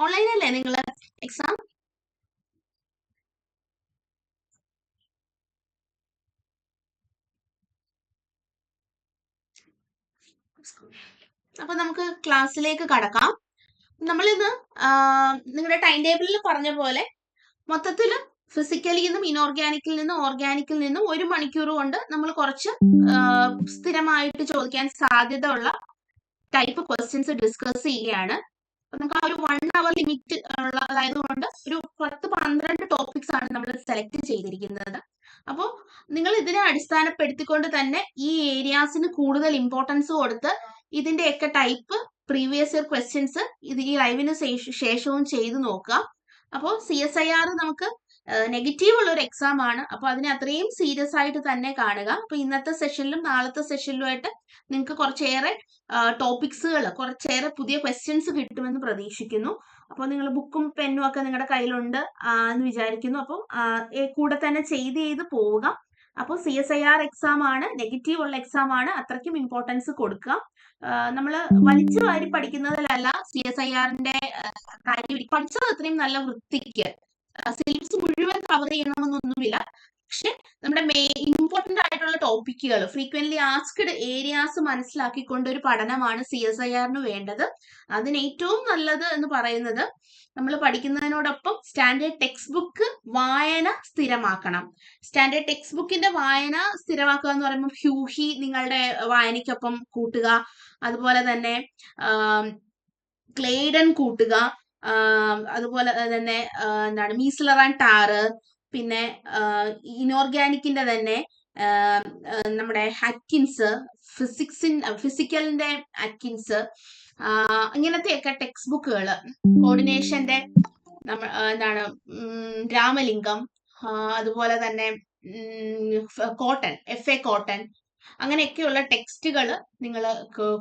ഓൺലൈനല്ലേ നിങ്ങൾ എക്സാം? അപ്പൊ നമുക്ക് ക്ലാസ്സിലേക്ക് കടക്കാം. നമ്മളിന്ന് നിങ്ങളുടെ ടൈം ടേബിളിൽ പറഞ്ഞ പോലെ മൊത്തത്തിൽ ഫിസിക്കലിൽ നിന്നും ഇനോർഗാനിക്കിൽ നിന്നും ഓർഗാനിക്കിൽ നിന്നും 1 മണിക്കൂർ കൊണ്ട് നമ്മൾ കുറച്ച് സ്ഥിരമായിട്ട് ചോദിക്കാൻ സാധ്യത ഉള്ള ടൈപ്പ് ക്വസ്റ്റ്യൻസ് ഡിസ്കസ് ചെയ്യുകയാണ്. നമുക്ക് ആ ഒരു 1 അവർ ലിമിറ്റ് ഉള്ളതായതുകൊണ്ട് ഒരു 10-12 ടോപ്പിക്സ് ആണ് നമ്മൾ സെലക്ട് ചെയ്തിരിക്കുന്നത്. അപ്പോൾ നിങ്ങൾ ഇതിനെ അടിസ്ഥാനപ്പെടുത്തിക്കൊണ്ട് തന്നെ ഈ ഏരിയാസിന് കൂടുതൽ ഇമ്പോർട്ടൻസ് കൊടുത്ത് ഇതിന്റെയൊക്കെ ടൈപ്പ് പ്രീവിയസ് ഇയർ ക്വസ്റ്റ്യൻസ് ഇത് ഈ ലൈവിന് ശേഷവും ചെയ്തു നോക്കുക. അപ്പോൾ CSIR നമുക്ക് നെഗറ്റീവ് ഉള്ള ഒരു എക്സാം ആണ്. അപ്പൊ അതിനെ അത്രയും സീരിയസ് ആയിട്ട് തന്നെ കാണുക. അപ്പൊ ഇന്നത്തെ സെഷനിലും നാളത്തെ സെഷനിലുമായിട്ട് നിങ്ങൾക്ക് കുറച്ചേറെ ടോപ്പിക്സുകൾ, കുറച്ചേറെ പുതിയ ക്വസ്റ്റ്യൻസ് കിട്ടുമെന്ന് പ്രതീക്ഷിക്കുന്നു. അപ്പോൾ നിങ്ങൾ ബുക്കും പെന്നും ഒക്കെ നിങ്ങളുടെ കയ്യിലുണ്ട് എന്ന് വിചാരിക്കുന്നു. അപ്പോൾ കൂടെ തന്നെ ചെയ്ത് പോവുക. അപ്പോൾ CSIR എക്സാം ആണ്, നെഗറ്റീവ് ഉള്ള എക്സാം ആണ്, അത്രയ്ക്കും ഇമ്പോർട്ടൻസ് കൊടുക്കുക. നമ്മൾ വലിച്ചു വാരി പഠിക്കുന്നതിലല്ല CSIRന്റെ കാര്യം. പഠിച്ചത് അത്രയും നല്ല വൃത്തിക്ക് സിലബസ് മുഴുവൻ കവർ ചെയ്യണമെന്നൊന്നുമില്ല. പക്ഷെ നമ്മുടെ ഇമ്പോർട്ടന്റ് ആയിട്ടുള്ള ടോപ്പിക്കുകൾ, ഫ്രീക്വന്റ്ലി ആസ്ക്ഡ് ഏരിയാസ് മനസ്സിലാക്കിക്കൊണ്ട് ഒരു പഠനമാണ് CSIRന് വേണ്ടത്. അതിന് ഏറ്റവും നല്ലത് എന്ന് പറയുന്നത് നമ്മൾ പഠിക്കുന്നതിനോടൊപ്പം സ്റ്റാൻഡേർഡ് ടെക്സ്റ്റ് ബുക്ക് വായന സ്ഥിരമാക്കണം. സ്റ്റാൻഡേർഡ് ടെക്സ്റ്റ് ബുക്കിന്റെ വായന സ്ഥിരമാക്കുക എന്ന് പറയുമ്പോൾ ഹ്യൂഹി നിങ്ങളുടെ വായനയ്ക്കൊപ്പം കൂട്ടുക, അതുപോലെ തന്നെ ക്ലെയ്ഡൻ കൂട്ടുക, അതുപോലെ തന്നെ എന്താണ് മീസ്ലർ ആൻഡ് ടാറ്, പിന്നെ ഇനോർഗാനിക്കിന്റെ തന്നെ നമ്മുടെ ഹക്കിൻസ്, ഫിസിക്കലിന്റെ ഹക്കിൻസ്, ഇങ്ങനത്തെയൊക്കെ ടെക്സ്റ്റ് ബുക്കുകൾ, കോർഡിനേഷന്റെ എന്താണ് രാമലിംഗം, അതുപോലെ തന്നെ കോട്ടൺ, FA കോട്ടൺ, അങ്ങനെയൊക്കെയുള്ള ടെക്സ്റ്റുകൾ നിങ്ങൾ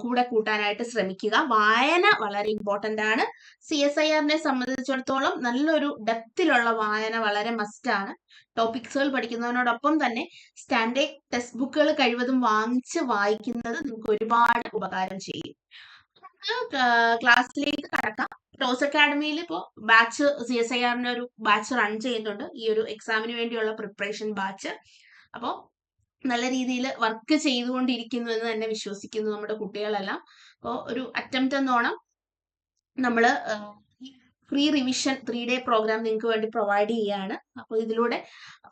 കൂടെ കൂട്ടാനായിട്ട് ശ്രമിക്കുക. വായന വളരെ ഇമ്പോർട്ടന്റ് ആണ്. CSIRനെ സംബന്ധിച്ചിടത്തോളം നല്ലൊരു ഡെപ്തിലുള്ള വായന വളരെ മസ്റ്റ് ആണ്. ടോപ്പിക്സുകൾ പഠിക്കുന്നതിനോടൊപ്പം തന്നെ സ്റ്റാൻഡേർഡ് ടെക്സ്റ്റ് ബുക്കുകൾ കഴിവതും വാങ്ങിച്ച് വായിക്കുന്നത് നിങ്ങൾക്ക് ഒരുപാട് ഉപകാരം ചെയ്യും. ക്ലാസ്സിലേക്ക് കടക്കാം. ടോസ് അക്കാഡമിയിൽ ഇപ്പോൾ ബാച്ച് CSIRന്റെ ഒരു ബാച്ച് റൺ ചെയ്യുന്നുണ്ട്, ഈ ഒരു എക്സാമിന് വേണ്ടിയുള്ള പ്രിപ്പറേഷൻ ബാച്ച്. അപ്പോൾ നല്ല രീതിയിൽ വർക്ക് ചെയ്തുകൊണ്ടിരിക്കുന്നു എന്ന് തന്നെ വിശ്വസിക്കുന്നു നമ്മുടെ കുട്ടികളെല്ലാം. അപ്പോൾ ഒരു അറ്റംപ്റ്റ് എന്നോണം നമ്മൾ ഫ്രീ റിവിഷൻ 3-day പ്രോഗ്രാം നിങ്ങൾക്ക് വേണ്ടി പ്രൊവൈഡ് ചെയ്യുകയാണ്. അപ്പോൾ ഇതിലൂടെ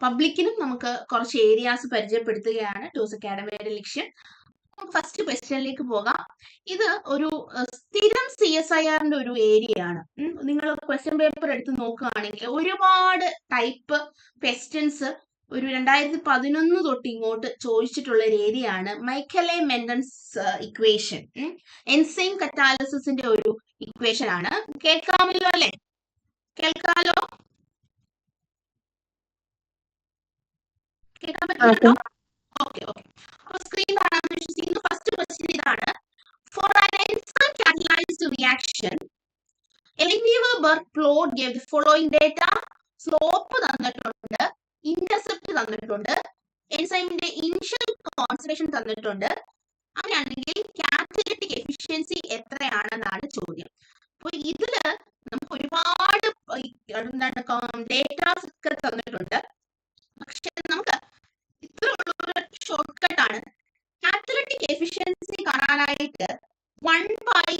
പബ്ലിക്കിനും നമുക്ക് കുറച്ച് ഏരിയാസ് പരിചയപ്പെടുത്തുകയാണ് ടോസ് അക്കാഡമിയുടെ ലക്ഷ്യം. ഫസ്റ്റ് ക്വസ്റ്റ്യനിലേക്ക് പോകാം. ഇത് ഒരു സ്ഥിരം CSIRന്റെ ഒരു ഏരിയ ആണ്. നിങ്ങൾ ക്വസ്റ്റ്യൻ പേപ്പർ എടുത്ത് നോക്കുകയാണെങ്കിൽ ഒരുപാട് ടൈപ്പ് ക്വസ്റ്റ്യൻസ് ഒരു 2011 തൊട്ട് ഇങ്ങോട്ട് ചോദിച്ചിട്ടുള്ള ഒരു ഏരിയ ആണ് മൈക്കലെ മെൻഡൻസ് ഇക്വേഷൻ. എൻസൈം കറ്റാലിസിന്റെ ഒരു ഇക്വേഷൻ ആണ്. കേൾക്കാമല്ലോ അല്ലെ? കേൾക്കാമല്ലോ? കേൾക്കാൻ പറ്റുമല്ലോ? ഓക്കെ. അപ്പൊ സ്ക്രീൻ കാണാമെന്ന് വിശ്വസിക്കുന്നു. ഫസ്റ്റ് ക്വസ്റ്റ്യൻ ഇതാണ്. For an enzyme catalyzed reaction, Elsevier Burke plot gave the following data. Slope തന്നിട്ടുണ്ട്, ഇന്റർസെപ്റ്റ് തന്നിട്ടുണ്ട്, എൻസൈമിന്റെ ഇനിഷ്യൽ കോൺസെൻട്രേഷൻ തന്നിട്ടുണ്ട്. അങ്ങനെയാണെങ്കിൽ കാറ്റലിറ്റിക് എഫിഷ്യൻസി എത്രയാണെന്നാണ് ചോദ്യം. അപ്പൊ ഇതില് നമുക്ക് ഒരുപാട് ഡേറ്റാസ് ഒക്കെ തന്നിട്ടുണ്ട്. പക്ഷെ നമുക്ക് ഇത്രയുള്ള ഷോർട്ട് കട്ട് ആണ്. കാറ്റലിറ്റിക് എഫിഷ്യൻസി കാണാനായിട്ട് 1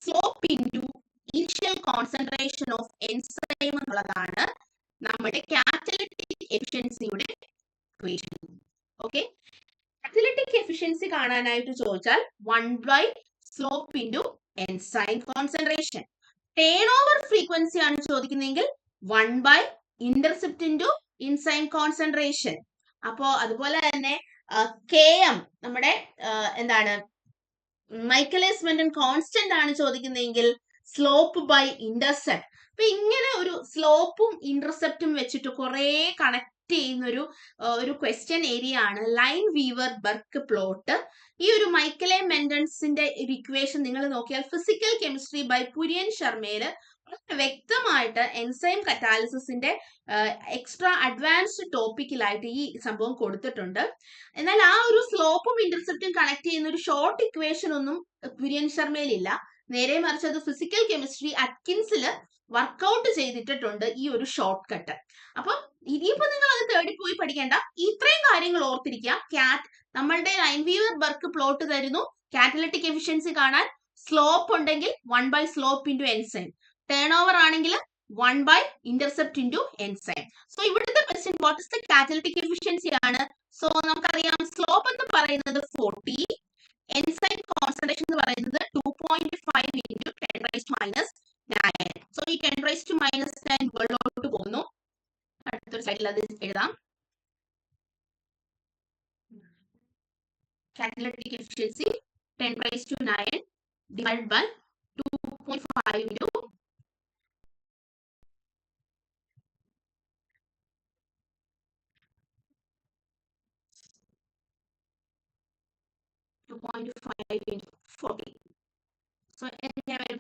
slope into initial concentration of enzyme എന്നുള്ളതാണ് നമ്മുടെ കാറ്റലിറ്റിക് എഫിഷ്യൻസിയുടെ ഇക്വേഷൻ. ഓക്കെ, കാറ്റലിറ്റിക് എഫിഷ്യൻസി കാണാനായിട്ട് ചോദിച്ചാൽ 1 slope into enzyme concentration. Turnover frequency ആണ് ചോദിക്കുന്നതെങ്കിൽ 1 ഇന്റർസെപ്റ്റ് ഇൻറ്റു എൻസൈം കോൺസെൻട്രേഷൻ. അപ്പോ അതുപോലെ തന്നെ Km നമ്മുടെ എന്താണ് മൈക്കലേസ് മെന്റൻ കോൺസ്റ്റന്റ് ആണ് ചോദിക്കുന്നതെങ്കിൽ സ്ലോപ്പ് ബൈ ഇന്റർസെപ്റ്റ്. അപ്പൊ ഇങ്ങനെ ഒരു സ്ലോപ്പും ഇന്റർസെപ്റ്റും വെച്ചിട്ട് കുറെ കണക്ട് ചെയ്യുന്ന ഒരു ക്വസ്റ്റ്യൻ ഏരിയ ആണ് ലൈൻ വീവർ ബർക്ക് പ്ലോട്ട്. ഈ ഒരു മൈക്കലെ മെന്റൻസിന്റെ ഒരു ഇക്വേഷൻ നിങ്ങൾ നോക്കിയാൽ ഫിസിക്കൽ കെമിസ്ട്രി ബൈ പുരിയൻ ശർമ്മയില് വ്യക്തമായിട്ട് എൻസൈം കറ്റാലിസിന്റെ എക്സ്ട്രാ അഡ്വാൻസ്ഡ് ടോപ്പിക്കിലായിട്ട് ഈ സംഭവം കൊടുത്തിട്ടുണ്ട്. എന്നാൽ ആ ഒരു സ്ലോപ്പും ഇന്റർസെപ്റ്റും കണക്ട് ചെയ്യുന്ന ഒരു ഷോർട്ട് ഇക്വേഷൻ ഒന്നും പുരിയൻ ശർമ്മയിലില്ല. നേരെ മറിച്ച് അത് ഫിസിക്കൽ കെമിസ്ട്രി അറ്റ്കിൻസില് വർക്കൗട്ട് ചെയ്തിട്ടുണ്ട് ഈ ഒരു ഷോർട്ട് കട്ട്. അപ്പം ഇനിയിപ്പോ നിങ്ങൾ അത് തേടി പോയി പഠിക്കേണ്ട, ഇത്രയും കാര്യങ്ങൾ ഓർത്തിരിക്കുക. നമ്മളുടെ ലൈൻവീവർ-ബർക്ക് പ്ലോട്ട് തരുന്നു, കാറ്റലിറ്റിക് എഫിഷ്യൻസി കാണാൻ, സ്ലോപ്പ് ഉണ്ടെങ്കിൽ 1 slope into enzyme, turn over ആണെങ്കിൽ 1 ഇന്റർസെപ്റ്റ് ഇൻറ്റു എൻസൈം. സോ ഇവിടുത്തെ question what is the catalytic efficiency ആണ്. സോ നമുക്കറിയാം സ്ലോപ്പ് എന്ന് പറയുന്നത് 40, എൻസൈം കോൺസെൻട്രേഷൻ എന്ന് പറയുന്നത് 2.5 ഇൻറ്റു 10⁻⁹. സോ ഈ 10⁻⁹ മുകളിലോട്ട് പോകുന്നു. അടുത്തൊരു സൈഡിൽ അത് എഴുതാം. Catalytic efficiency 10⁻⁹ divided by 2.5 into 2.5 into 40. So 10⁻⁹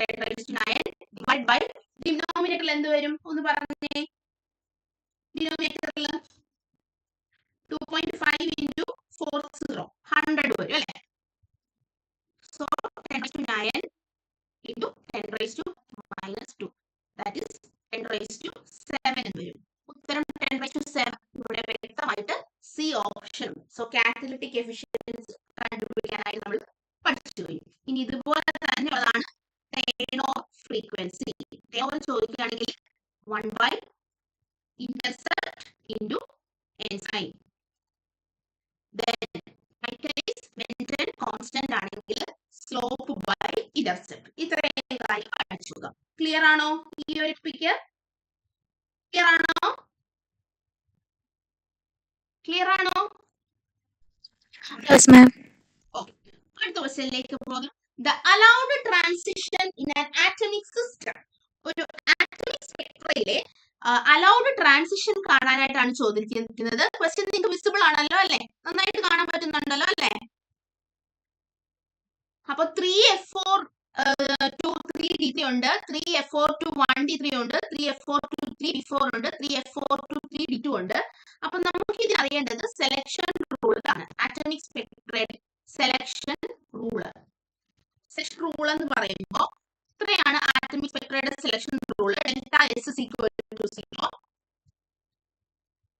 divided by denominator എന്ത് വരും ഒന്ന് പറഞ്ഞേ. ഡിനോമിനേറ്ററിൽ 2.5 into 40 100 വരും അല്ലേ. സോ 10⁻⁹ into 10⁻⁻2 that is 10⁻7 എന്ന് വരും. ഉത്തരം 10⁻7 ഇവിടെ വ്യക്തമായിട്ട് C option. So catalytic efficiency കണ്ടുപിടിക്കാനായി നമ്മൾ പഠിച്ചു കഴിഞ്ഞു. ഇനി ഇതുപോലെ തന്നെയുള്ളതാണ് turnover frequency. Turnover ചോദിക്കുകയാണെങ്കിൽ 1 intercept into enzyme. Maintain constant ആണെങ്കിൽ സ്ലോപ്പ് ബൈ ഇന്റർസെപ്റ്റ്. ഇത്രയും കാര്യം പഠിച്ചു നോക്കാം. ക്ലിയർ ആണോ ഈ ഒരു പിക്ക്? ക്ലിയർ ആണോ? ക്ലിയർ ആണോ? Yes, ma'am. ഓക്കെ, അടുത്ത ക്വസ്റ്റ്യനിലേക്ക് പോകാം. The allowed transition in an atomic system. ഒരു ആറ്റമിക് സ്പെക്ട്രയിലെ അലൗഡ് ട്രാൻസിഷൻ കാണാനായിട്ടാണ് ചോദിച്ചിരിക്കുന്നത്. ക്വസ്റ്റ്യൻ നിങ്ങൾക്ക് വിസിബിൾ ആണല്ലോ അല്ലെ? നന്നായിട്ട് കാണാൻ പറ്റുന്നുണ്ടല്ലോ അല്ലെ? അപ്പൊ 3F4 to 3D3 ഉണ്ട്, 3F4 to 1D3 ഉണ്ട്, 3F4 to 3D4 ഉണ്ട്, 3F4 to 3D2 ഉണ്ട്. അപ്പൊ നമുക്ക് ഇത് അറിയേണ്ടത് സെലക്ഷൻ റൂൾ ആണ്. ആറ്റമിക് സ്പെക്ട്രയുടെ സെലക്ഷൻ റൂള്. സെലക്ഷൻ റൂൾ എന്ന് പറയുമ്പോൾ ഇത്രയാണ് ആറ്റമിക് സ്പെക്ട്രയുടെ selection rule. Delta S is equal to 0,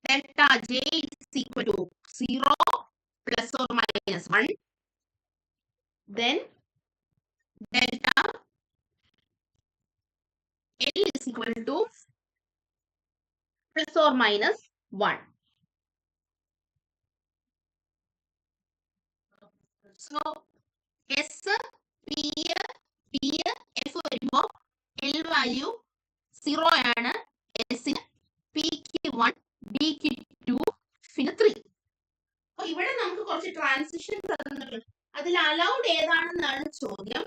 delta J is equal to 0 plus or minus 1, then delta L is equal to plus or minus 1. So S, P, T, F വരുമ്പോ L value 0 ആണ്. S ന് P ക്ക് 1, D ക്ക് 2, പിന്നെ 3. അപ്പൊ ഇവിടെ നമുക്ക് കുറച്ച് ട്രാൻസിഷൻ തന്നിട്ടുണ്ട്. അതിൽ അലൗഡ് ഏതാണെന്നാണ് ചോദ്യം.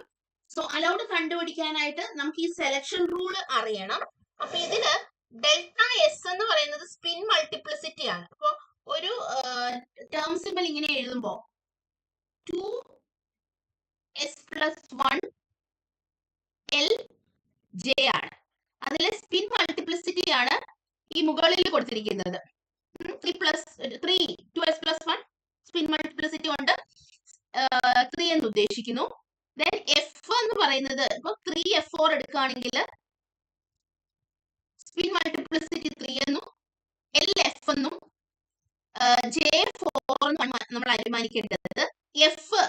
സോ അലൗഡ് കണ്ടുപിടിക്കാനായിട്ട് നമുക്ക് ഈ സെലക്ഷൻ റൂൾ അറിയണം. അപ്പൊ ഇതിന് ഡെൽറ്റ എസ് എന്ന് പറയുന്നത് സ്പിൻ മൾട്ടിപ്ലിസിറ്റി ആണ്. അപ്പൊ ഒരു ടേം സിമ്പൽ ഇങ്ങനെ എഴുതുമ്പോ 2s + 1 LJ ആണ്. അതിലെ സ്പിൻ മൾട്ടിപ്ലിസിറ്റി ആണ് ഈ മുകളിൽ കൊടുത്തിരിക്കുന്നത്. 2s + 1 സ്പിൻ മൾട്ടിപ്ലിസിറ്റി കൊണ്ട് 3 എന്ന് ഉദ്ദേശിക്കുന്നു. ദെൻ എഫ് എന്ന് പറയുന്നത് ഇപ്പൊ 3F4 എടുക്കുകയാണെങ്കിൽ സ്പിൻ മൾട്ടിപ്ലിസിറ്റി 3 എന്നും LF എന്നും J4 എന്നും നമ്മൾ അനുമാനിക്കേണ്ടത്. എഫ്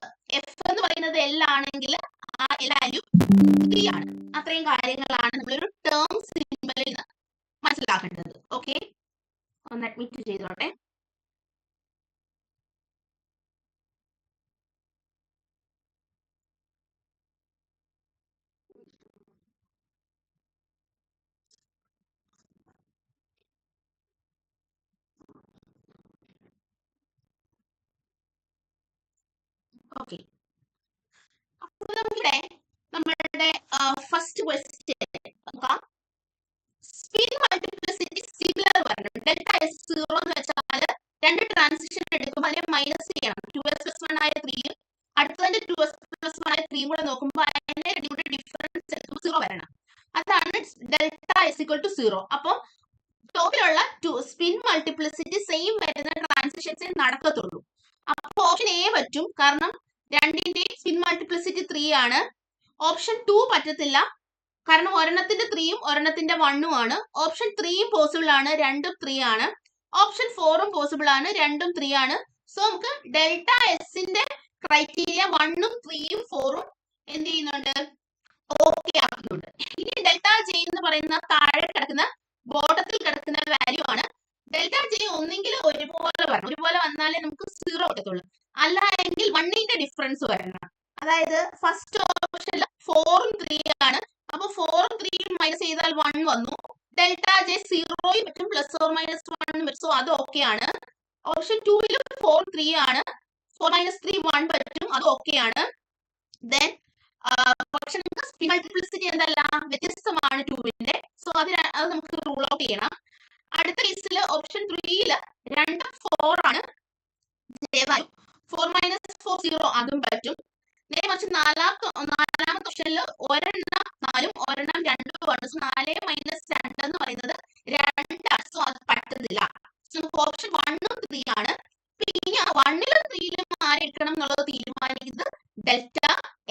എന്ന് പറയുന്നത് L ആണെങ്കിൽ ആ L വാല്യൂ 3 ആണ്. അത്രയും കാര്യങ്ങളാണ് നമ്മളൊരു ടേം സിമ്പലിൽ നിന്ന് മനസ്സിലാക്കേണ്ടത്. ഓക്കെ, ഒന്ന് അഡ്മിറ്റ് ചെയ്തോട്ടെ. ഓക്കെ, അപ്പോൾ നമുക്കിവിടെ നമ്മളുടെ ഫസ്റ്റ് ക്വസ്റ്റ്യൻ നോക്കാം. സ്പിൻ മൾട്ടിപ്ലിസിറ്റി സിമിലർ പറഞ്ഞു. ഡെൽറ്റ എസ് 0 എന്ന് വെച്ചാൽ രണ്ട് ട്രാൻസിഷൻ എടുക്കുമ്പോൾ അതിനെ മൈനസ് ചെയ്യണം. 2s + 1 ആയ 3, അടുത്തതിന്റെ 2s + 1 ആയ 3 കൂടെ നോക്കുമ്പോൾ അതിന്റെ രണ്ടുകൂടെ ഡിഫറൻസ് 0 വരണം. അതാണ് ഡെൽറ്റ എസ് = 0. അപ്പോൾ ടോപ്പിലുള്ള സ്പിൻ മൾട്ടിപ്ലിസിറ്റി സെയിം വരുന്ന ട്രാൻസിഷൻസേ നടക്കത്തുള്ളൂ. അപ്പൊ ഓപ്ഷൻ എ പറ്റും, കാരണം രണ്ടിന്റെ സ്പിൻ മൾട്ടിപ്ലിസിറ്റി 3 ആണ്. ഓപ്ഷൻ 2 പറ്റത്തില്ല, കാരണം ഒരെണ്ണത്തിന്റെ 3യും ഒരെണ്ണത്തിന്റെ 1ഉം ആണ്. ഓപ്ഷൻ 3യും പോസിബിൾ ആണ്, 2ഉം 3 ആണ്. ഓപ്ഷൻ 4ഉം പോസിബിൾ ആണ്, 2ഉം 3 ആണ്. സോ നമുക്ക് ഡെൽറ്റ എസിന്റെ ക്രൈറ്റീരിയ 1ഉം 3ഉം 4ഉം എന്ത് ചെയ്യുന്നുണ്ട്, ഓക്കെ ആക്കുന്നുണ്ട്. ഇനി ഡെൽറ്റ ജെ എന്ന് പറയുന്ന താഴെ കിടക്കുന്ന ബോട്ടത്തിൽ കിടക്കുന്ന വാല്യൂ ആണ്. ഡെൽറ്റ ജെ ഒന്നെങ്കിൽ ഒരുപോലെ വരണം, ഒരുപോലെ വന്നാലേ നമുക്ക് 0 കിട്ടത്തുള്ളൂ. അല്ല എങ്കിൽ 1ന്റെ ഡിഫറൻസ് വരണം. അതായത് ഫസ്റ്റ് ഓപ്ഷനിൽ 4ഉം 3 ആണ്. അപ്പൊ 4ഉം 3ഉം മൈനസ് ചെയ്താൽ 1 വന്നു. ഡെൽറ്റ ജെ 0യും പറ്റും, പ്ലസ് ഓർ മൈനസ് 1 പറ്റും. സോ അത് ഓക്കെ ആണ്. ഓപ്ഷൻ 2ലും 4 3 ആണ്, 4 മൈനസ് 3 1 പറ്റും, അത് ഓക്കെ ആണ്. ദെൻ പക്ഷെ നമുക്ക് മൾട്ടിപ്ലിസിറ്റി എന്തല്ല, വ്യത്യസ്തമാണ് 2ന്റെ. സോ അത് നമുക്ക് റൂൾ ഔട്ട് ചെയ്യണം. അടുത്ത കേസിൽ ഓപ്ഷൻ 3ല് 2 4 ആണ്, 4 മൈനസ് 4 0, അതും പറ്റും. നേരെ മറിച്ച് നാലാമത്തെ ഓപ്ഷനിൽ ഒരെണ്ണം 4ഉം ഒരെണ്ണം 2ഉം ആണ്. 4 മൈനസ് 2 എന്ന് പറയുന്നത് 2ആണ്. സോ അത് പറ്റത്തില്ല. ഓപ്ഷൻ 1ഉം 3 ആണ്. ഇനി 1ലും 3ലും ആരെടുക്കണം എന്നുള്ളത് തീരുമാനിക്കുന്നത് ഡെൽറ്റ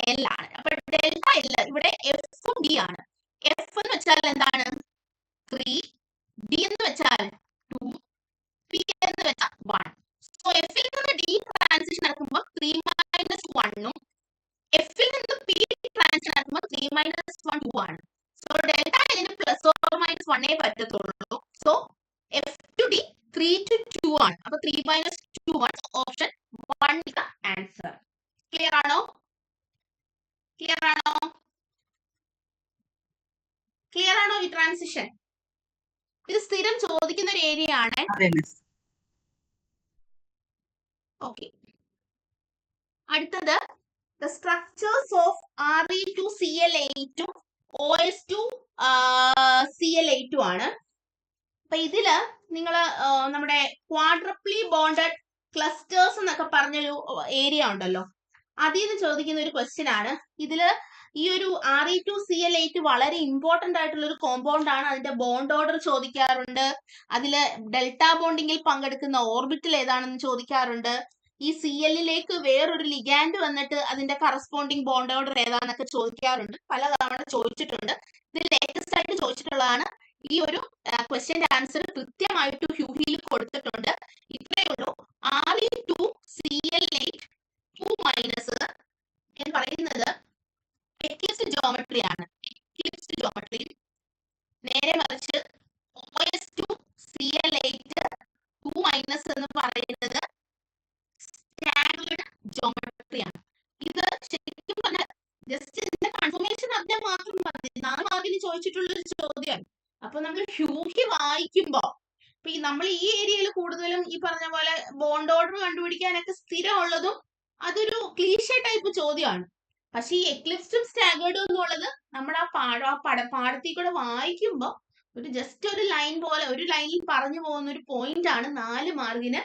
എൽ ആണ്. അപ്പൊ ഡെൽറ്റ എൽ ഇവിടെ എഫും ഡി ആണ്. എഫ് എന്ന് വെച്ചാൽ എന്താണ്, 3, ഡി എന്ന് വെച്ചാൽ 2, പി എന്ന് വെച്ചാൽ 1. സോ എഫിൽ നിന്ന് ഡി ട്രാൻസിഷൻ നടക്കുമ്പോൾ 3 മൈനസ് 1ഉം എഫിൽ നിന്ന് പി ട്രാൻസിഷൻ നടക്കുമ്പോൾ 3 മൈനസ് 1 2 ആണ്. സോ ഡെൽറ്റ എല്ലിന് പ്ലസ് ഓർ മൈനസ് 1 പറ്റത്തുള്ളൂ. So F to D 3 to 2 ആണ്. അപ്പൊ 3 minus 2 1. Option 1 is the answer. Clear ആണോ? ക്ലിയർ ആണോ? ക്ലിയർ ആണോ ഈ ട്രാൻസിഷൻ? ഇത് സ്ഥിരം ചോദിക്കുന്ന ഒരു ഏരിയ ആണ്. ഓക്കെ, അടുത്തത് the structures of Re2Cl8 ഉം OS2 Cl8 ആണ്. അപ്പൊ ഇതില് നിങ്ങള് നമ്മുടെ ക്വാഡ്രപ്ലി ബോണ്ടഡ് ക്ലസ്റ്റേഴ്സ് എന്നൊക്കെ പറഞ്ഞൊരു ഏരിയ ഉണ്ടല്ലോ, അതിൽ നിന്ന് ചോദിക്കുന്ന ഒരു ക്വസ്റ്റ്യൻ ആണ്. ഇതില് ഈ ഒരു Re2Cl8 വളരെ ഇമ്പോർട്ടന്റ് ആയിട്ടുള്ള ഒരു കോമ്പൗണ്ട് ആണ്. അതിന്റെ ബോണ്ട് ഓർഡർ ചോദിക്കാറുണ്ട്. അതില് ഡെൽറ്റ ബോണ്ടിങ്ങിൽ പങ്കെടുക്കുന്ന ഓർബിറ്റൽ ഏതാണെന്ന് ചോദിക്കാറുണ്ട്. ഈ Cl-ലേക്ക് വേറൊരു ലിഗാൻഡ് വന്നിട്ട് അതിന്റെ കറസ്പോണ്ടിങ് ബോണ്ട് ഓർഡർ ഏതാണെന്നൊക്കെ ചോദിക്കാറുണ്ട്. പലതവണ ചോദിച്ചിട്ടുണ്ട്. ഇത് ലേറ്റസ്റ്റ് ആയിട്ട് ചോദിച്ചിട്ടുള്ളതാണ്. ഈ ഒരു ക്വസ്റ്റ്യന്റെ ആൻസർ കൃത്യമായിട്ട് ഹ്യൂഹിയിൽ കൊടുത്തിട്ടുണ്ട്. ഇത്രയേ ഉള്ളൂ. Re2Cl8 2 മൈനസ് എന്ന് പറയുന്നത് എക്ലിപ്സ് ജോമെട്രി ആണ്. Eclipse geometry. നേരെ മറിച്ച് OS2 Cl8 2 മൈനസ് എന്ന് പറയുന്നത് സ്റ്റാൻഡേർഡ് ജോമെട്രി ആണ്. ഇത് ശരിക്കും പറഞ്ഞാൽ ജസ്റ്റ് ഇതിന്റെ കൺഫർമേഷൻ അറിഞ്ഞാൽ മാത്രം മതി. 4 മാർക്കിന് ചോദിച്ചിട്ടുള്ള ഒരു ചോദ്യമാണ്. അപ്പൊ നമ്മൾ ഹ്യൂഹി വായിക്കുമ്പോ ഇപ്പൊ നമ്മൾ ഈ ഏരിയയിൽ കൂടുതലും ഈ പറഞ്ഞ പോലെ ബോണ്ട് ഓർഡർ കണ്ടുപിടിക്കാനൊക്കെ സ്ഥിരമുള്ളതും അതൊരു ക്ലീഷേ ടൈപ്പ് ചോദ്യമാണ്. പക്ഷെ ഈ എക്ലിപ്സും സ്റ്റാഗേർഡും എന്നുള്ളത് നമ്മൾ ആ പാഠത്തിൽ കൂടെ വായിക്കുമ്പോൾ ഒരു ജസ്റ്റ് ഒരു ലൈൻ പോലെ ഒരു ലൈനിൽ പറഞ്ഞു പോകുന്ന ഒരു പോയിന്റ് ആണ് 4 മാർക്കിന്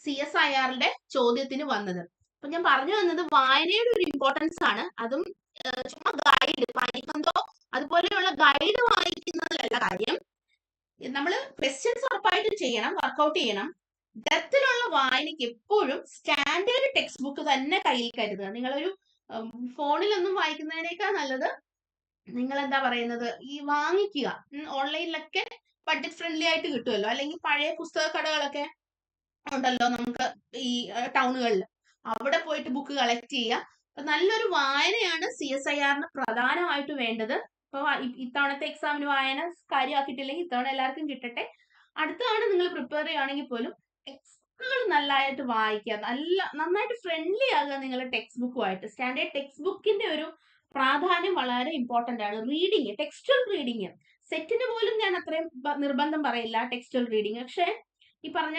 CSIR-ന്റെ ചോദ്യത്തിന് വന്നത്. അപ്പൊ ഞാൻ പറഞ്ഞു വന്നത് വായനയുടെ ഒരു ഇമ്പോർട്ടൻസ് ആണ്. അതും ചുമ്മാ ഗൈഡ് പൈത്തോ അതുപോലെയുള്ള ഗൈഡ് വായിക്കുന്നതിലല്ല കാര്യം. നമ്മൾ ക്വസ്റ്റ്യൻസ് ഉറപ്പായിട്ടും ചെയ്യണം, വർക്ക്ഔട്ട് ചെയ്യണം. ഡെപ്തിലുള്ള വായനയ്ക്ക് എപ്പോഴും സ്റ്റാൻഡേർഡ് ടെക്സ്റ്റ് ബുക്ക് തന്നെ കയ്യിൽ കരുതുക. നിങ്ങളൊരു ഫോണിലൊന്നും വായിക്കുന്നതിനേക്കാൾ നല്ലത് നിങ്ങൾ എന്താ പറയുന്നത്, ഈ വാങ്ങിക്കുക. ഓൺലൈനിലൊക്കെ ബഡ്ജറ്റ് ഫ്രണ്ട്ലി ആയിട്ട് കിട്ടുമല്ലോ. അല്ലെങ്കിൽ പഴയ പുസ്തക കടകളൊക്കെ ഉണ്ടല്ലോ നമുക്ക് ഈ ടൗണുകളിൽ, അവിടെ പോയിട്ട് ബുക്ക് കളക്ട് ചെയ്യുക. അപ്പൊ നല്ലൊരു വായനയാണ് CSIR-ന് പ്രധാനമായിട്ട് വേണ്ടത്. ഇപ്പൊ ഇത്തവണത്തെ എക്സാമിന് വായന കാര്യമാക്കിയിട്ടില്ലെങ്കിൽ ഇത്തവണ എല്ലാവർക്കും കിട്ടട്ടെ. അടുത്ത തവണ നിങ്ങൾ പ്രിപ്പയർ ചെയ്യുകയാണെങ്കിൽ പോലും ടെക്സ്റ്റുകൾ നല്ലതായിട്ട് വായിക്കുക, നന്നായിട്ട് ഫ്രണ്ട്ലി ആകുക നിങ്ങൾ ടെക്സ്റ്റ് ബുക്കുമായിട്ട്. സ്റ്റാൻഡേർഡ് ടെക്സ്റ്റ് ബുക്കിന്റെ ഒരു പ്രാധാന്യം വളരെ ഇമ്പോർട്ടന്റ് ആണ്. റീഡിങ്, ടെക്സ്റ്റൽ റീഡിങ് സെറ്റിന് പോലും ഞാൻ അത്രയും നിർബന്ധം പറയില്ല ടെക്സ്റ്റൽ റീഡിങ്. പക്ഷെ ഈ പറഞ്ഞ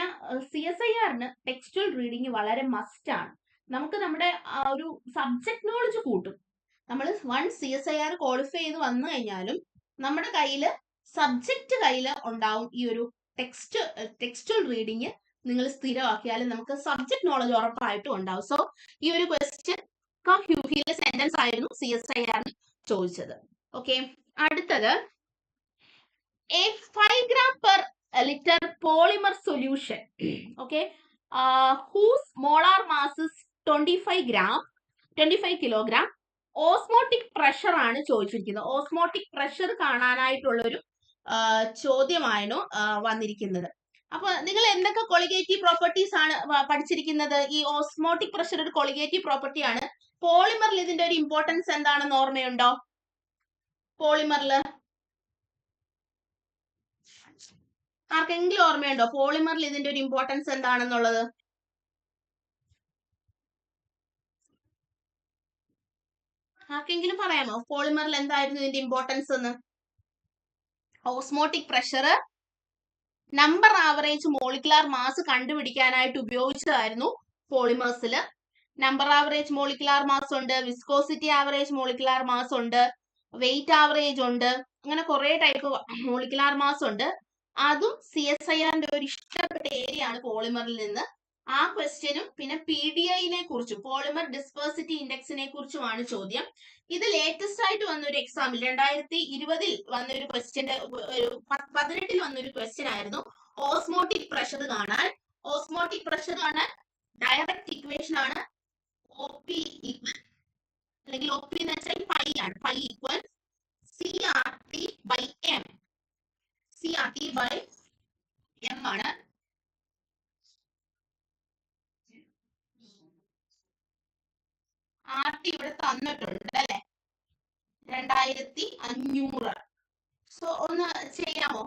CSIR-ന് ടെക്സ്റ്റൽ റീഡിങ് വളരെ മസ്റ്റ് ആണ്. നമുക്ക് നമ്മുടെ ഒരു സബ്ജക്ട് നോളജ് കൂട്ടും. നമ്മൾ വൺസ് CSIR ക്വാളിഫൈ ചെയ്ത് വന്നു കഴിഞ്ഞാലും നമ്മുടെ കയ്യില് സബ്ജക്ട് കയ്യിൽ ഉണ്ടാവും. ഈ ഒരു ടെക്സ്റ്റൽ റീഡിങ് നിങ്ങൾ സ്ഥിരമാക്കിയാലും നമുക്ക് സബ്ജക്ട് നോളജ് ഉറപ്പായിട്ടും ഉണ്ടാവും. സോ ഈ ഒരു ക്വസ്റ്റ്യൻ ഹ്യൂഹിയിലെ സെന്റൻസ് ആയിരുന്നു CSIR-ന് ചോദിച്ചത്. ഓക്കെ, അടുത്തത് a 5 gram per liter polymer solution, okay, whose molar mass is 25 kilogram osmotic pressure ആണ് ചോദിച്ചിരിക്കുന്നത്. ഓസ്മോട്ടിക് പ്രഷർ കാണാനായിട്ടുള്ളൊരു ചോദ്യമാണ് വന്നിരിക്കുന്നത്. അപ്പൊ നിങ്ങൾ എന്തൊക്കെ കൊളിഗേറ്റീവ് പ്രോപ്പർട്ടീസ് ആണ് പഠിച്ചിരിക്കുന്നത്? ഈ ഓസ്മോട്ടിക് പ്രഷർ ഒരു കൊളിഗേറ്റീവ് പ്രോപ്പർട്ടി ആണ്. പോളിമറിൽ ഇതിന്റെ ഒരു ഇമ്പോർട്ടൻസ് എന്താണെന്ന് ഓർമ്മയുണ്ടോ? പോളിമറില് ആർക്കെങ്കിലും ഓർമ്മയുണ്ടോ പോളിമറിൽ ഇതിന്റെ ഒരു ഇമ്പോർട്ടൻസ് എന്താണെന്നുള്ളത്? ആർക്കെങ്കിലും പറയാമോ പോളിമറിൽ എന്തായിരുന്നു ഇതിന്റെ ഇമ്പോർട്ടൻസ് എന്ന്? Osmotic pressure, number average molecular mass കണ്ടുപിടിക്കാനായിട്ട് ഉപയോഗിച്ചതായിരുന്നു പോളിമേഴ്സിൽ. നമ്പർ ആവറേജ് മോളിക്കുലാർ മാസ് ഉണ്ട്, വിസ്കോസിറ്റി ആവറേജ് മോളിക്കുലാർ മാസ് ഉണ്ട്, വെയിറ്റ് ആവറേജ് ഉണ്ട്, അങ്ങനെ കുറെ ടൈപ്പ് മോളിക്കുലാർ മാസ് ഉണ്ട്. അതും CSIR-ന്റെ ഒരു ഇഷ്ടപ്പെട്ട ഏരിയ ആണ് പോളിമറിൽ നിന്ന്. ആ ക്വസ്റ്റ്യനും പിന്നെ PDI-നെ കുറിച്ചും പോളിമർ ഡിസ്പേഴ്സിറ്റി ഇൻഡെക്സിനെ കുറിച്ചുമാണ് ചോദ്യം. ഇത് ലേറ്റസ്റ്റ് ആയിട്ട് വന്നൊരു എക്സാമിൽ 2020 വന്നൊരു ക്വസ്റ്റ്യന്റെ 2018 വന്നൊരു ക്വസ്റ്റ്യൻ ആയിരുന്നു. ഓസ്മോട്ടിക് പ്രഷർ കാണാൻ. ഓസ്മോട്ടിക് പ്രഷർ കാണാൻ ഡയറക്റ്റ് ഇക്വേഷൻ ആണ് OP ഈക്വൽ, അല്ലെങ്കിൽ OP എന്ന് വെച്ചാൽ പൈ ആണ്. Pi equal CRT/M. CRT/M ആണ്. RT ഇവിടെ തന്നിട്ടുണ്ട് അല്ലെ, 2500. സോ ഒന്ന് ചെയ്യാമോ,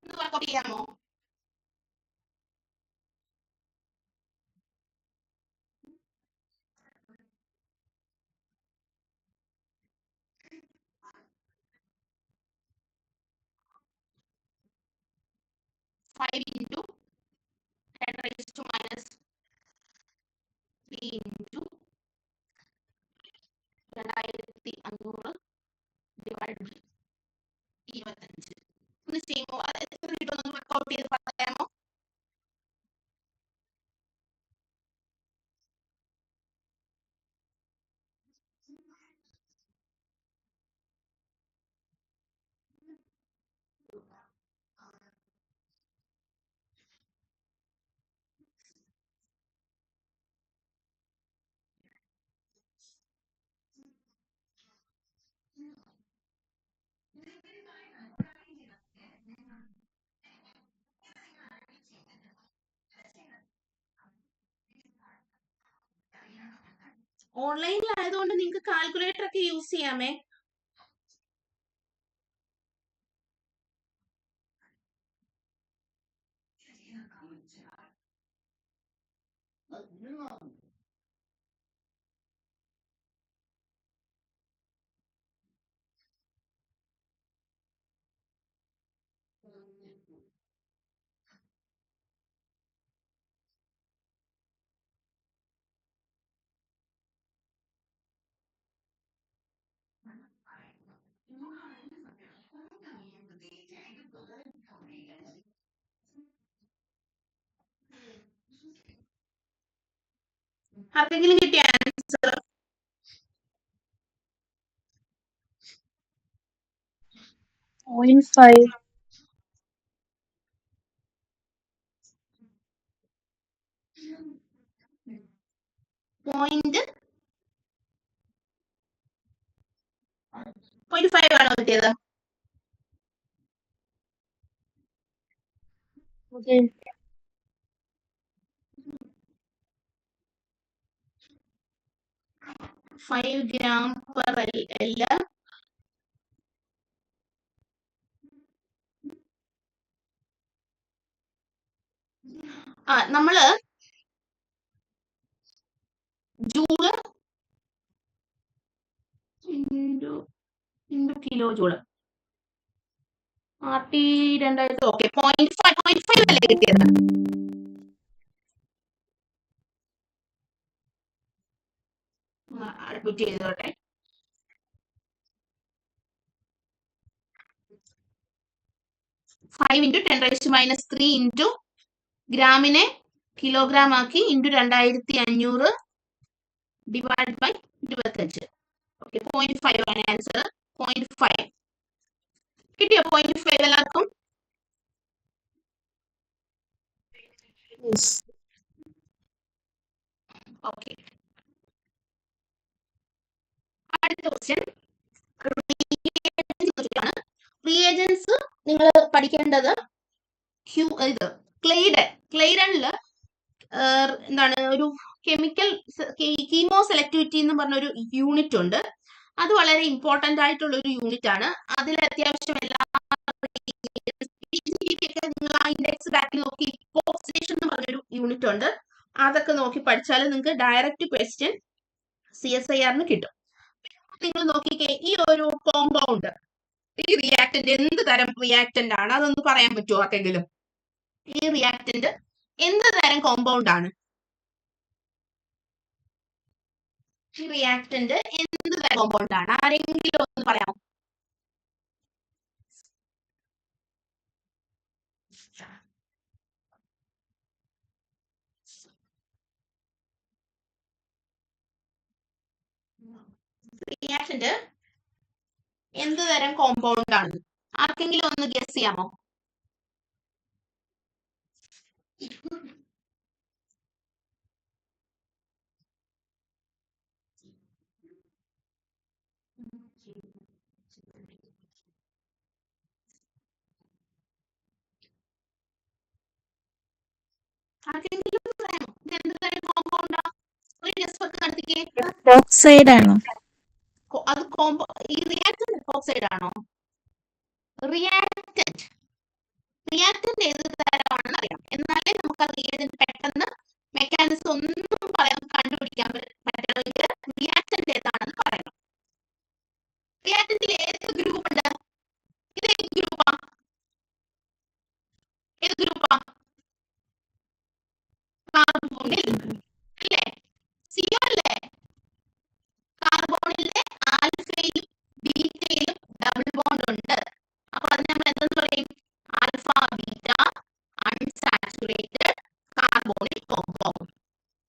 ഒന്ന് വർക്കൗട്ട് ചെയ്യാമോ? Five into 10⁻³ into 2500 divided by 25. ഒന്ന് ചെയ്യുമോ? അത് എത്ര കിട്ടുമെന്ന് വർക്കൗട്ട് ചെയ്ത് പറയാമോ? ഓൺലൈനിലായതുകൊണ്ട് നിങ്ങൾക്ക് കാൽക്കുലേറ്റർ ഒക്കെ യൂസ് ചെയ്യാമേ. ആർക്കെങ്കിലും കിട്ടിയ ആൻസർ? 0.5. പോയിന്റ് 0.5 ആണോ കിട്ടിയത്? Okay. 5 gram/L. നമ്മള് joule into kilo joule. RT 2000. Okay, 0.5 അല്ലേ കിട്ടിയത്? അഡ്മിറ്റ് ചെയ്തോട്ടെ. ഫൈവ് ഇൻറ്റു 10⁻³ ഇൻറ്റു ഗ്രാമിനെ കിലോഗ്രാം ആക്കി ഇൻറ്റു 2500 ഡിവൈഡ് ബൈ 25. ഓക്കെ, 0.5 ആണ് ആൻസർ. 0.5 കിട്ടിയോ? 0.5 എല്ലാവർക്കും? Yes. ഓക്കെ, ക്വസ്റ്റ്യൻ റിയേജൻസ് നിങ്ങൾ പഠിക്കേണ്ടത് ക്ലെയ്ഡനില് എന്താണ് ഒരു കെമിക്കൽ കീമോ സെലക്ടിവിറ്റി എന്ന് പറഞ്ഞൊരു യൂണിറ്റ് ഉണ്ട്. അത് വളരെ ഇമ്പോർട്ടന്റ് ആയിട്ടുള്ള ഒരു യൂണിറ്റ് ആണ്. അതിൽ അത്യാവശ്യം എല്ലാ നിങ്ങൾ ആ ഇൻഡെക്സ് ബാക്കിൽ നോക്കി ഇപ്പോക്സിഡേഷൻ എന്ന് പറഞ്ഞൊരു യൂണിറ്റ് ഉണ്ട്. അതൊക്കെ നോക്കി പഠിച്ചാൽ നിങ്ങൾക്ക് ഡയറക്റ്റ് ക്വസ്റ്റ്യൻ CSIR കിട്ടും. നിങ്ങൾ നോക്കിക്കേ, ഈ ഒരു കോമ്പൗണ്ട്, ഈ റിയാക്ടന്റ് എന്ത് തരം റിയാക്ടന്റ് ആണ്? അതൊന്ന് പറയാൻ പറ്റുമോ ആർക്കെങ്കിലും? ഈ റിയാക്ടന്റ് എന്ത് തരം കോമ്പൗണ്ട് ആണ്? ഈ റിയാക്ടന്റ് എന്ത് തരം കോമ്പൗണ്ട് ആണ്? ആരെങ്കിലും ഒന്ന് പറയാമോ? റിയാക്ടന്റ് എന്ത് തരം കോമ്പൗണ്ട് ആണ്? ആർക്കെങ്കിലും ഒന്ന് ഗസ് ചെയ്യാമോ? ആർക്കെങ്കിലും പറയാമോ ഇത് എന്ത് തരം കോമ്പൗണ്ടാ? ഒരു ഗസ് ഒക്കെ നടത്തിക്കേ. ഓക്സൈഡ് ആണോ? അത് ഈ റിയാക്ടന്റ് ഓക്സൈഡ് ആണോ? റിയാക്ടന്റ് ഏത് തരമാണെന്ന് അറിയാം. എന്നാലേ നമുക്ക് ആ റിയാക്ടന്റ് പെട്ടെന്ന് മെക്കാനിസം ഒന്നും പറയാൻ കണ്ടുപിടിക്കാൻ പറ്റണമെങ്കിൽ റിയാക്ടന്റ് ഏതാണെന്ന് പറയണം. റിയാക്ടന്റിൽ ഏത് ഗ്രൂപ്പ് ഉണ്ട്? ഇത് ഏത് ഗ്രൂപ്പാ? ഏത് ഗ്രൂപ്പാ? കാർബോണിൽ അല്ലേ? CO അല്ലേ? കാർബോണിലെ ആൽഫയിലും ബീറ്റയിലും ഡബിൾ ബോണ്ട് ഉണ്ട്. അപ്പൊ അതിന് നമ്മൾ എന്തെന്ന് പറയും? Alpha beta unsaturated carbonic compound.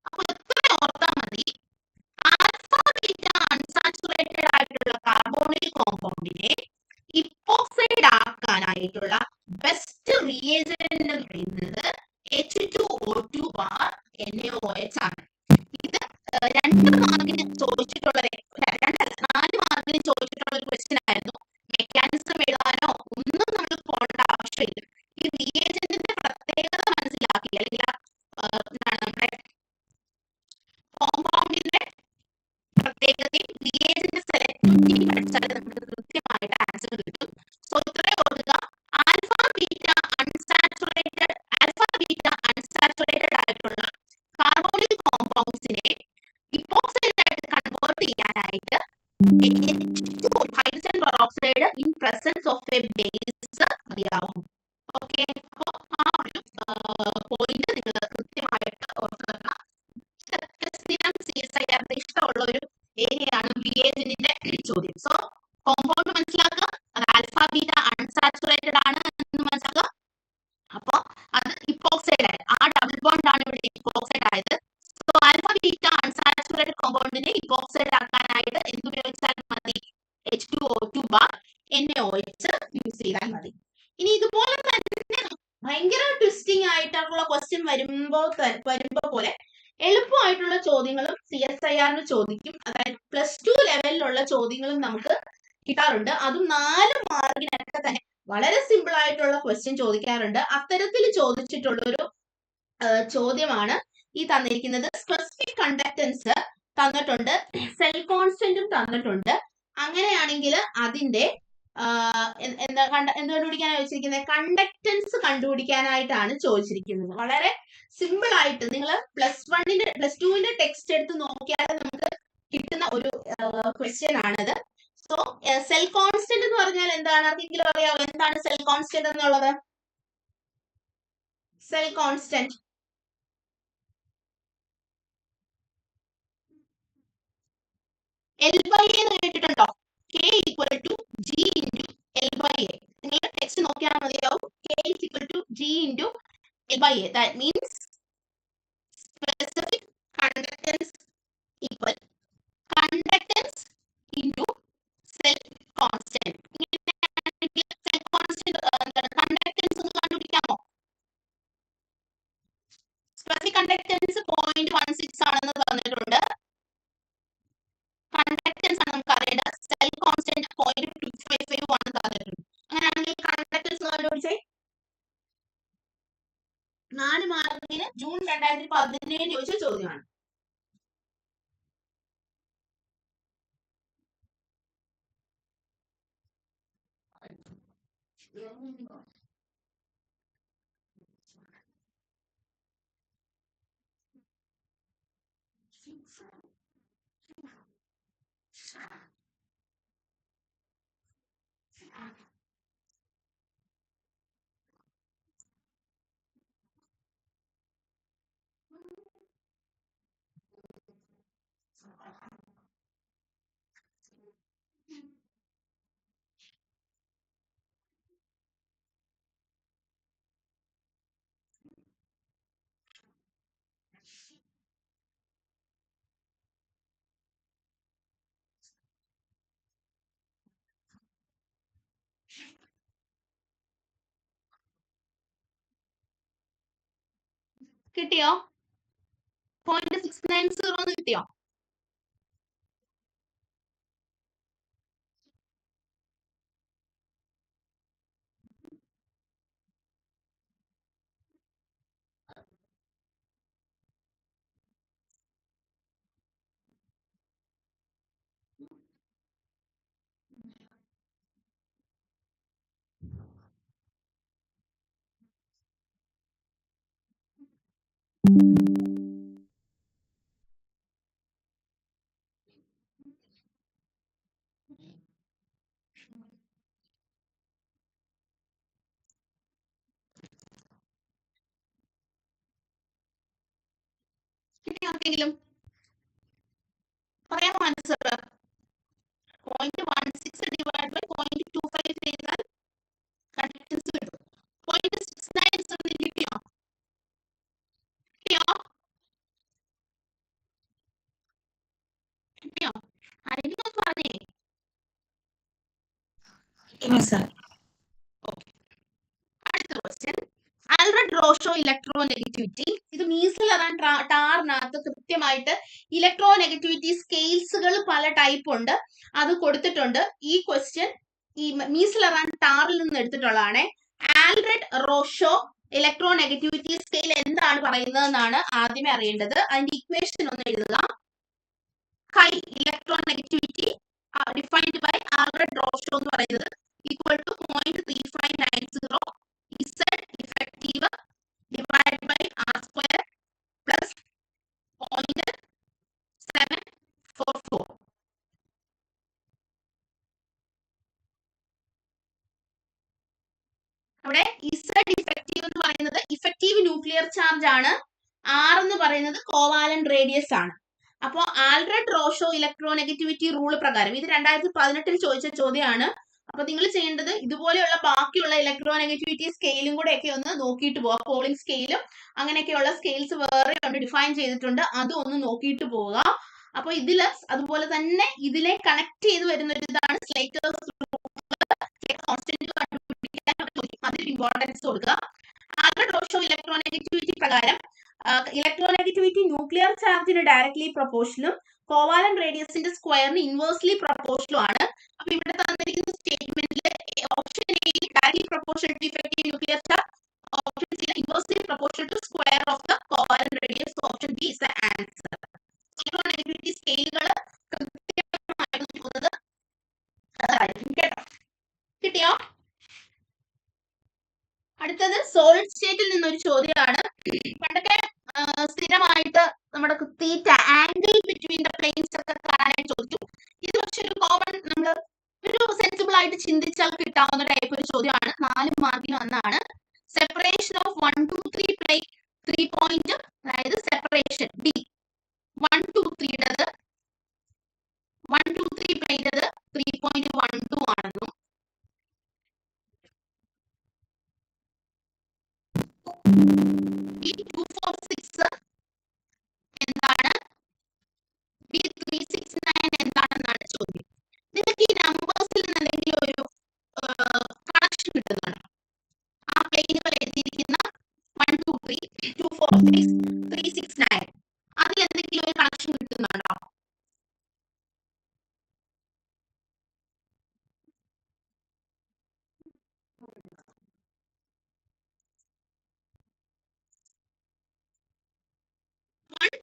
അപ്പൊ എത്ര ഓർത്താൽ മതി, ആൽഫ ബീറ്റ അൺസാച്ചുറേറ്റഡ് ആയിട്ടുള്ള കാർബോണിക് കോമ്പൗണ്ടിനെ ഇപ്പോക്സൈഡ് ആക്കാനായിട്ടുള്ള ബെസ്റ്റ് റിയേജന്റ് എന്ന് പറയുന്നത് H2O2 NaOH ആണ്. ഇത് 2 മാർക്കിന് ചോദിച്ചിട്ടുള്ള 4 മാർക്കിന് ചോദിച്ചിട്ടുള്ള ഒരു ക്വസ്റ്റ്യൻ ആയിരുന്നു. മെക്കാനിസം എഴുതാനോ ഒന്നും നമ്മൾ പോകേണ്ട ആവശ്യമില്ല. ഈ റിയേജന്റിന്റെ പ്രത്യേകത മനസ്സിലാക്കി, അല്ലെങ്കിൽ നമ്മുടെ കോമ്പൗണ്ടിന്റെ പ്രത്യേകതയും റിയേജന്റ് സെലക്ടിവിറ്റി പഠിച്ചാൽ നമുക്ക് കൃത്യമായിട്ട് ആൻസർ കിട്ടും. സോ ഇത്രയും ഓർക്കുക, ആൽഫ ബീറ്റ അൺസാച്ചുറേറ്റഡ് ആയിട്ടുള്ള കാർബോണിക് കോമ്പൗണ്ട്സിനെ ഇപ്പോക്സൈഡ് ആയിട്ട് കൺവേർട്ട് ചെയ്യാനായിട്ട് hydrogen peroxide in presence of a base മതിയാവും. ഓക്കെ, അപ്പോൾ ആ ഒരു പോയിന്റ് നിങ്ങൾ കൃത്യമായിട്ട് ഓർക്കുക. സ്ഥിരം CSIR ഇഷ്ടമുള്ള ഒരു ഏരിയ ആണ് റിയേജന്റിന്റെ ചോദ്യം. സോ കോമ്പൗണ്ട് മനസ്സിലാക്കുക, അത് ആൽഫ ബീറ്റ അൺസാച്ചുറേറ്റഡ് ആണ് എന്ന് മനസ്സിലാക്കുക. അപ്പൊ അത് ഇപ്പോക്സൈഡ് ആയത്, ആ ഡബിൾ ബോണ്ട് ആണ് ഇവിടെ ഇപ്പോക്സൈഡ് ആയത്. സോ ആൽഫ ബീറ്റ അൺസാച്ചുറേറ്റഡ് കോമ്പൗണ്ടിനെ ഇപ്പോക്സൈഡ് ആക്കാനായിട്ട് എന്തുപയോഗിച്ചാൽ മതി? H2O2 NaOH യൂസ് ചെയ്താൽ മതി. ഇനി ഇതുപോലെ തന്നെ ഭയങ്കര ട്വിസ്റ്റിംഗ് ആയിട്ടുള്ള ക്വസ്റ്റ്യൻ വരുമ്പോ പോലെ എളുപ്പമായിട്ടുള്ള ചോദ്യങ്ങളും CSIR ചോദിക്കും. അതായത് +2 ലെവലിലുള്ള ചോദ്യങ്ങളും നമുക്ക് കിട്ടാറുണ്ട്. അതും 4 മാർക്കിനൊക്കെ തന്നെ വളരെ സിമ്പിൾ ആയിട്ടുള്ള ക്വസ്റ്റ്യൻ ചോദിക്കാറുണ്ട്. അത്തരത്തിൽ ചോദിച്ചിട്ടുള്ള ഒരു ചോദ്യമാണ് ഈ തന്നിരിക്കുന്നത്. സ്പെസിഫിക് കണ്ടക്ടൻസ് തന്നിട്ടുണ്ട്, സെൽ കോൺസ്റ്റന്റും തന്നിട്ടുണ്ട്. അങ്ങനെയാണെങ്കിൽ അതിന്റെ എന്ത് കണ്ടുപിടിക്കാനാണ് ചോദിച്ചിരിക്കുന്നത്? കണ്ടക്ടൻസ് കണ്ടുപിടിക്കാനായിട്ടാണ് ചോദിച്ചിരിക്കുന്നത്. വളരെ സിമ്പിൾ ആയിട്ട് നിങ്ങൾ +2ന്റെ ടെക്സ്റ്റ് എടുത്ത് നോക്കിയാൽ നമുക്ക് കിട്ടുന്ന ഒരു ക്വസ്റ്റ്യൻ ആണിത്. സോ സെൽ കോൺസ്റ്റന്റ് എന്ന് പറഞ്ഞാൽ എന്താണ്? ആർക്കെങ്കിലും അറിയാമോ എന്താണ് സെൽ കോൺസ്റ്റന്റ് എന്നുള്ളത്? സെൽ കോൺസ്റ്റന്റ് L/A എന്ന് കേട്ടിട്ടുണ്ടോ? K = G × L/A. നിങ്ങൾ ടെക്സ്റ്റ് നോക്കിയാൽ മതിയാവും. K = G × L/A. That means specific conductance equal conductance into cell constant. Cell constant conductance ഒന്ന് കണ്ടുപിടിക്കാമോ? സ്പെസിഫിക് കണ്ടക്ടൻസ് 0.16 ആണെന്ന് തന്നിട്ടുണ്ട്. കണ്ടക്ടൻസ് ആണ് നമുക്ക് അറിയേണ്ടത്. 0.255 ആണ് തന്നിട്ടുണ്ട്. അങ്ങനെയാണെങ്കിൽ കണ്ടക്ടൻസ് കണ്ടുപിടിച്ചേ. 4 മാർക്കിന് ജൂൺ 2017 ചോദിച്ച ചോദ്യമാണ്. കിട്ടിയോ? 0.690 കിട്ടിയോ? ആർക്കെങ്കിലും പറയാമോ ആൻസർ? 0.16 ഡിവൈഡ് ബൈ 0.25 ചെയ്താൽ കണ്ടക്ടൻസ് കിട്ടും. 0.69 കിട്ടിയോ? കിട്ടിയോ? കിട്ടിയോ? ആരെങ്കിലും പറഞ്ഞേ. അടുത്ത ക്വസ്റ്റ്യൻ, ആൽഫ്രഡ് റോഷോ ഇലക്ട്രോനെഗറ്റിവിറ്റി. ഇത് മീസലറാൻ ടാറിനകത്ത് കൃത്യമായിട്ട് ഇലക്ട്രോനെഗറ്റിവിറ്റി സ്കെയിൽസുകൾ പല ടൈപ്പ് ഉണ്ട്, അത് കൊടുത്തിട്ടുണ്ട്. ഈ ക്വസ്റ്റ്യൻ ഈ മീസലറാൻ ടാറിൽ നിന്ന് എടുത്തിട്ടുള്ളതാണ്. ആൽഫ്രഡ് റോഷോ ഇലക്ട്രോനെഗറ്റിവിറ്റി സ്കെയിൽ എന്താണ് പറയുന്നതെന്നാണ് ആദ്യമേ അറിയേണ്ടത്. അതിന്റെ ഇക്വേഷൻ ഒന്ന് എഴുതുക. കൈ ഇലക്ട്രോനെഗറ്റിവിറ്റി ഡിഫൈൻഡ് ബൈ ആൽഫ്രഡ് റോഷോ എന്ന് പറയുന്നത് equal to 0.3590 Z effective divided by R square plus 0.744. അവിടെ Z effective എന്ന് പറയുന്നത് ഇഫക്റ്റീവ് ന്യൂക്ലിയർ ചാർജ് ആണ്. R എന്ന് പറയുന്നത് കോവാലന്റ് റേഡിയസ് ആണ്. അപ്പോൾ ആൽഫ്രഡ് റോഷോ ഇലക്ട്രോനെഗറ്റിവിറ്റി റൂൾ പ്രകാരം ഇത് 2018 ചോദിച്ച ചോദ്യമാണ്. അപ്പൊ നിങ്ങൾ ചെയ്യേണ്ടത് ഇതുപോലെയുള്ള ബാക്കിയുള്ള ഇലക്ട്രോനെഗറ്റിവിറ്റി സ്കെയിലും കൂടെ ഒക്കെ ഒന്ന് നോക്കിയിട്ട് പോവുക. പോളിംഗ് സ്കെയിലും അങ്ങനെയൊക്കെയുള്ള സ്കെയിൽസ് വേറെ ഒന്ന് ഡിഫൈൻ ചെയ്തിട്ടുണ്ട്, അതും ഒന്ന് നോക്കിയിട്ട് പോവുക. അപ്പൊ ഇതില് അതുപോലെ തന്നെ ഇതിലെ കണക്ട് ചെയ്ത് വരുന്ന ഒരു ഇതാണ് സ്ലൈറ്റേഴ്സ് കോൺസ്റ്റന്റ് കണ്ടുപിടിക്കാൻ അതിൽ ഇമ്പോർട്ടൻസ് കൊടുക്കുക. ആൽഫ്രഡ് റോഷോ ഇലക്ട്രോനെഗറ്റിവിറ്റി പ്രകാരം ഇലക്ട്രോനെഗറ്റിവിറ്റി ന്യൂക്ലിയർ ചാർജിന് ഡയറക്ട്ലി പ്രൊപ്പോർഷനും കോവാലന്റ് റേഡിയസിന്റെ സ്ക്വയറിന് ഇൻവേഴ്സ്ലി പ്രൊപ്പോർഷനും ആണ്. അപ്പൊ ഇവിടെ തന്നിരിക്കുന്ന സ്റ്റേറ്റ്മെന്റിൽ option A directly proportional to effective nuclear charge, option C inversely proportional to square of the covalent radius, option B is the answer. Electronegativity സ്കെയിലുകൾ കൃത്യമായിട്ട് ചോദിക്കുന്നത് അതായിരിക്കും കേട്ടോ. കിട്ടിയോ? അടുത്തത് സോളിഡ് സ്റ്റേറ്റിൽ നിന്നൊരു ചോദ്യമാണ്. പണ്ടൊക്കെ സ്ഥിരമായിട്ട് നമ്മുടെ theta angle between the planes ഒക്കെ കാണാനായിട്ട് ചോദിച്ചു. ഇത് പക്ഷെ ഒരു കോമൺ നമ്മൾ ഒരു സെൻസിബിൾ ആയിട്ട് ചിന്തിച്ചാൽ കിട്ടാവുന്ന ടൈപ്പ് ഒരു ചോദ്യമാണ്. 4 മാർക്കിന് വന്നാണ്. Separation of 1 to 3 plane 3 point, അതായത് സെപ്പറേഷൻ ഡി 1 to 3 പ്ലെയിൻ്റെത് 3.12 ആണെന്നും B246 എന്താണ്, B369 എന്താണെന്നാണ് ചോദ്യം. നിങ്ങൾക്ക് ഈ നമ്പേഴ്സിൽ നിന്ന് എന്തെങ്കിലും ഒരു കണക്ഷൻ കിട്ടുന്നുണ്ടോ? ആ പ്ലെയിനുകൾ എഴുതിയിരിക്കുന്ന 1 2 3 246 369 അതിൽ എന്തെങ്കിലും ഒരു കണക്ഷൻ കിട്ടുന്നുണ്ടോ?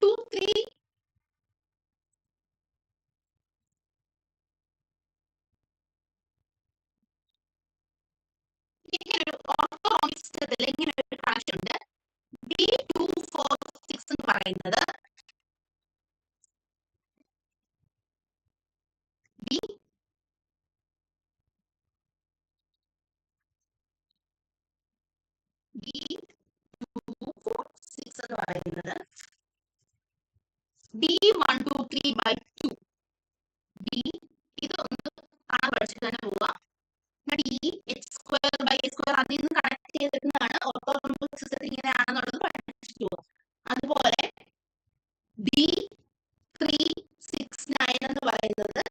2, 3 ഇങ്ങനെ ഒരു ഓർത്തോറോമിക് സിസ്റ്റത്തിൽ ഇങ്ങനെ ഒരു കണക്ഷൻ ഉണ്ട്. B246 എന്ന് പറയുന്നത് B246 എന്ന് പറയുന്നത് D123/2 D ഇത് ഒന്ന് പഠിച്ചിട്ട് തന്നെ പോവാ. H²/A² അതിൽ നിന്ന് കണക്ട് ചെയ്തിരുന്നതാണ് ഓർത്തോറോമിക് സിസ്റ്റത്തിൽ ഇങ്ങനെയാണെന്നുള്ളത് പഠിച്ചിട്ട് പോവാം. അതുപോലെ D369 എന്ന് പറയുന്നത്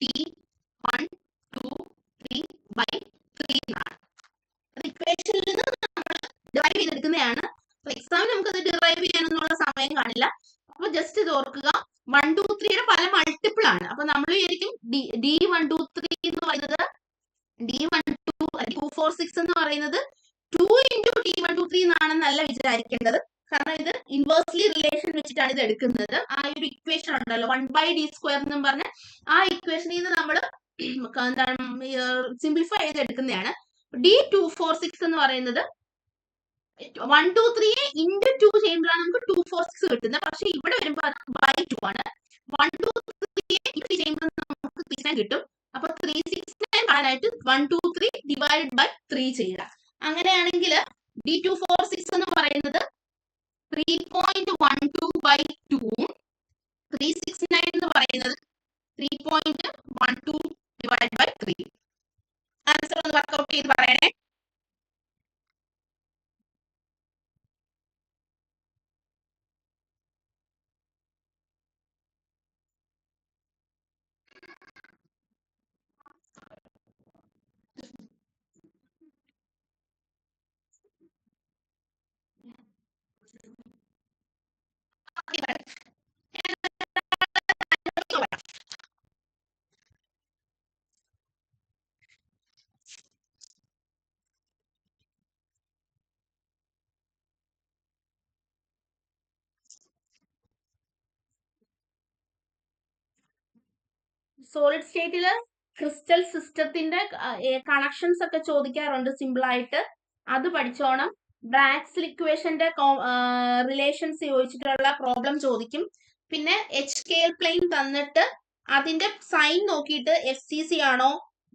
D123/3 എന്നാണ്. ഇക്വേഷനിൽ നിന്ന് നമ്മൾ ഡിറൈവ് ചെയ്തെടുക്കുന്നതാണ്. എക്സാമിന് നമുക്കത് ഡിറൈവ് ചെയ്യാനൊന്നുള്ള സമയം കാണില്ല. അപ്പൊ ജസ്റ്റ് ഇത് ഓർക്കുക, 1, 2, 3യുടെ പല മൾട്ടിപ്പിൾ ആണ്. അപ്പൊ നമ്മൾ വിചാരിക്കും D123 എന്ന് പറയുന്നത് D246 എന്ന് പറയുന്നത് 2 into D123 എന്നാണെന്നല്ല വിചാരിക്കേണ്ടത്. കാരണം ഇത് ഇൻവേഴ്സ്ലി റിലേഷൻ വെച്ചിട്ടാണ് ഇത് എടുക്കുന്നത്. ആ ഒരു ഇക്വേഷൻ ഉണ്ടല്ലോ 1/D² എന്നും പറഞ്ഞ ആ ഇക്വേഷനിൽ നിന്ന് നമ്മൾ എന്താണ് സിംപ്ലിഫൈ ചെയ്ത് എടുക്കുന്നതാണ്. D246 എന്ന് പറയുന്നത് 1, 2, 3 into 2 ചെയ്യുമ്പോഴാണ് നമുക്ക് 246 കിട്ടുന്നത്. പക്ഷെ ഇവിടെ വരുമ്പോൾ by 2 ആണ്. 1, 2, 3 into 3 ചെയ്യുമ്പോൾ നമുക്ക് 369 കിട്ടും. അപ്പൊ 369 കാണാനായിട്ട് 1, 2, 3 divided by 3 ചെയ്യുക. അങ്ങനെയാണെങ്കിൽ D246 എന്ന് പറയുന്നത് 3.12/2 369 എന്ന് പറയുന്നത് 3.12 divided by 3. ആൻസർ ഒന്ന് വർക്ക്ഔട്ട് ചെയ്ത് പറയണേ. സോളിഡ് സ്റ്റേറ്റില് ക്രിസ്റ്റൽ സിസ്റ്റത്തിന്റെ കണക്ഷൻസ് ഒക്കെ ചോദിക്കാറുണ്ട് സിമ്പിൾ ആയിട്ട്. അത് പഠിച്ചോണം. ബ്രാക്സിൽ ഇക്വേഷന്റെ റിലേഷൻസ് ചോദിച്ചിട്ടുള്ള പ്രോബ്ലം ചോദിക്കും. പിന്നെ HKL പ്ലെയിൻ തന്നിട്ട് അതിന്റെ സൈൻ നോക്കിയിട്ട് FCC ആണോ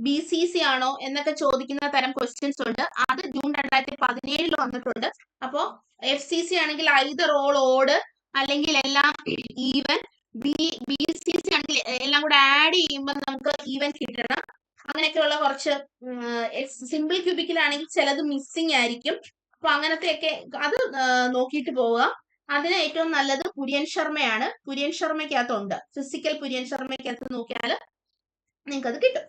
BCC ആണോ എന്നൊക്കെ ചോദിക്കുന്ന തരം ക്വസ്റ്റ്യൻസ് ഉണ്ട്. അത് ജൂൺ 2017 വന്നിട്ടുണ്ട്. അപ്പോ FCC ആണെങ്കിൽ ഐദർ ഓൾ ഓഡ് അല്ലെങ്കിൽ എല്ലാം ഈവൻ, BCC ആണെങ്കിൽ എല്ലാം കൂടെ ആഡ് ചെയ്യുമ്പോൾ നമുക്ക് ഈവൻ കിട്ടണം. അങ്ങനെയൊക്കെയുള്ള കുറച്ച് സിമ്പിൾ ക്യൂബിക്കിലാണെങ്കിൽ ചിലത് മിസ്സിംഗ് ആയിരിക്കും. അപ്പൊ അങ്ങനത്തെയൊക്കെ അത് നോക്കിയിട്ട് പോവുക. അതിന് ഏറ്റവും നല്ലത് കുര്യൻ ശർമ്മയാണ്. കുര്യൻ ശർമ്മയ്ക്കകത്തുണ്ട്, ഫിസിക്കൽ കുര്യൻ ശർമ്മയ്ക്കകത്ത് നോക്കിയാൽ നിങ്ങൾക്ക് അത് കിട്ടും.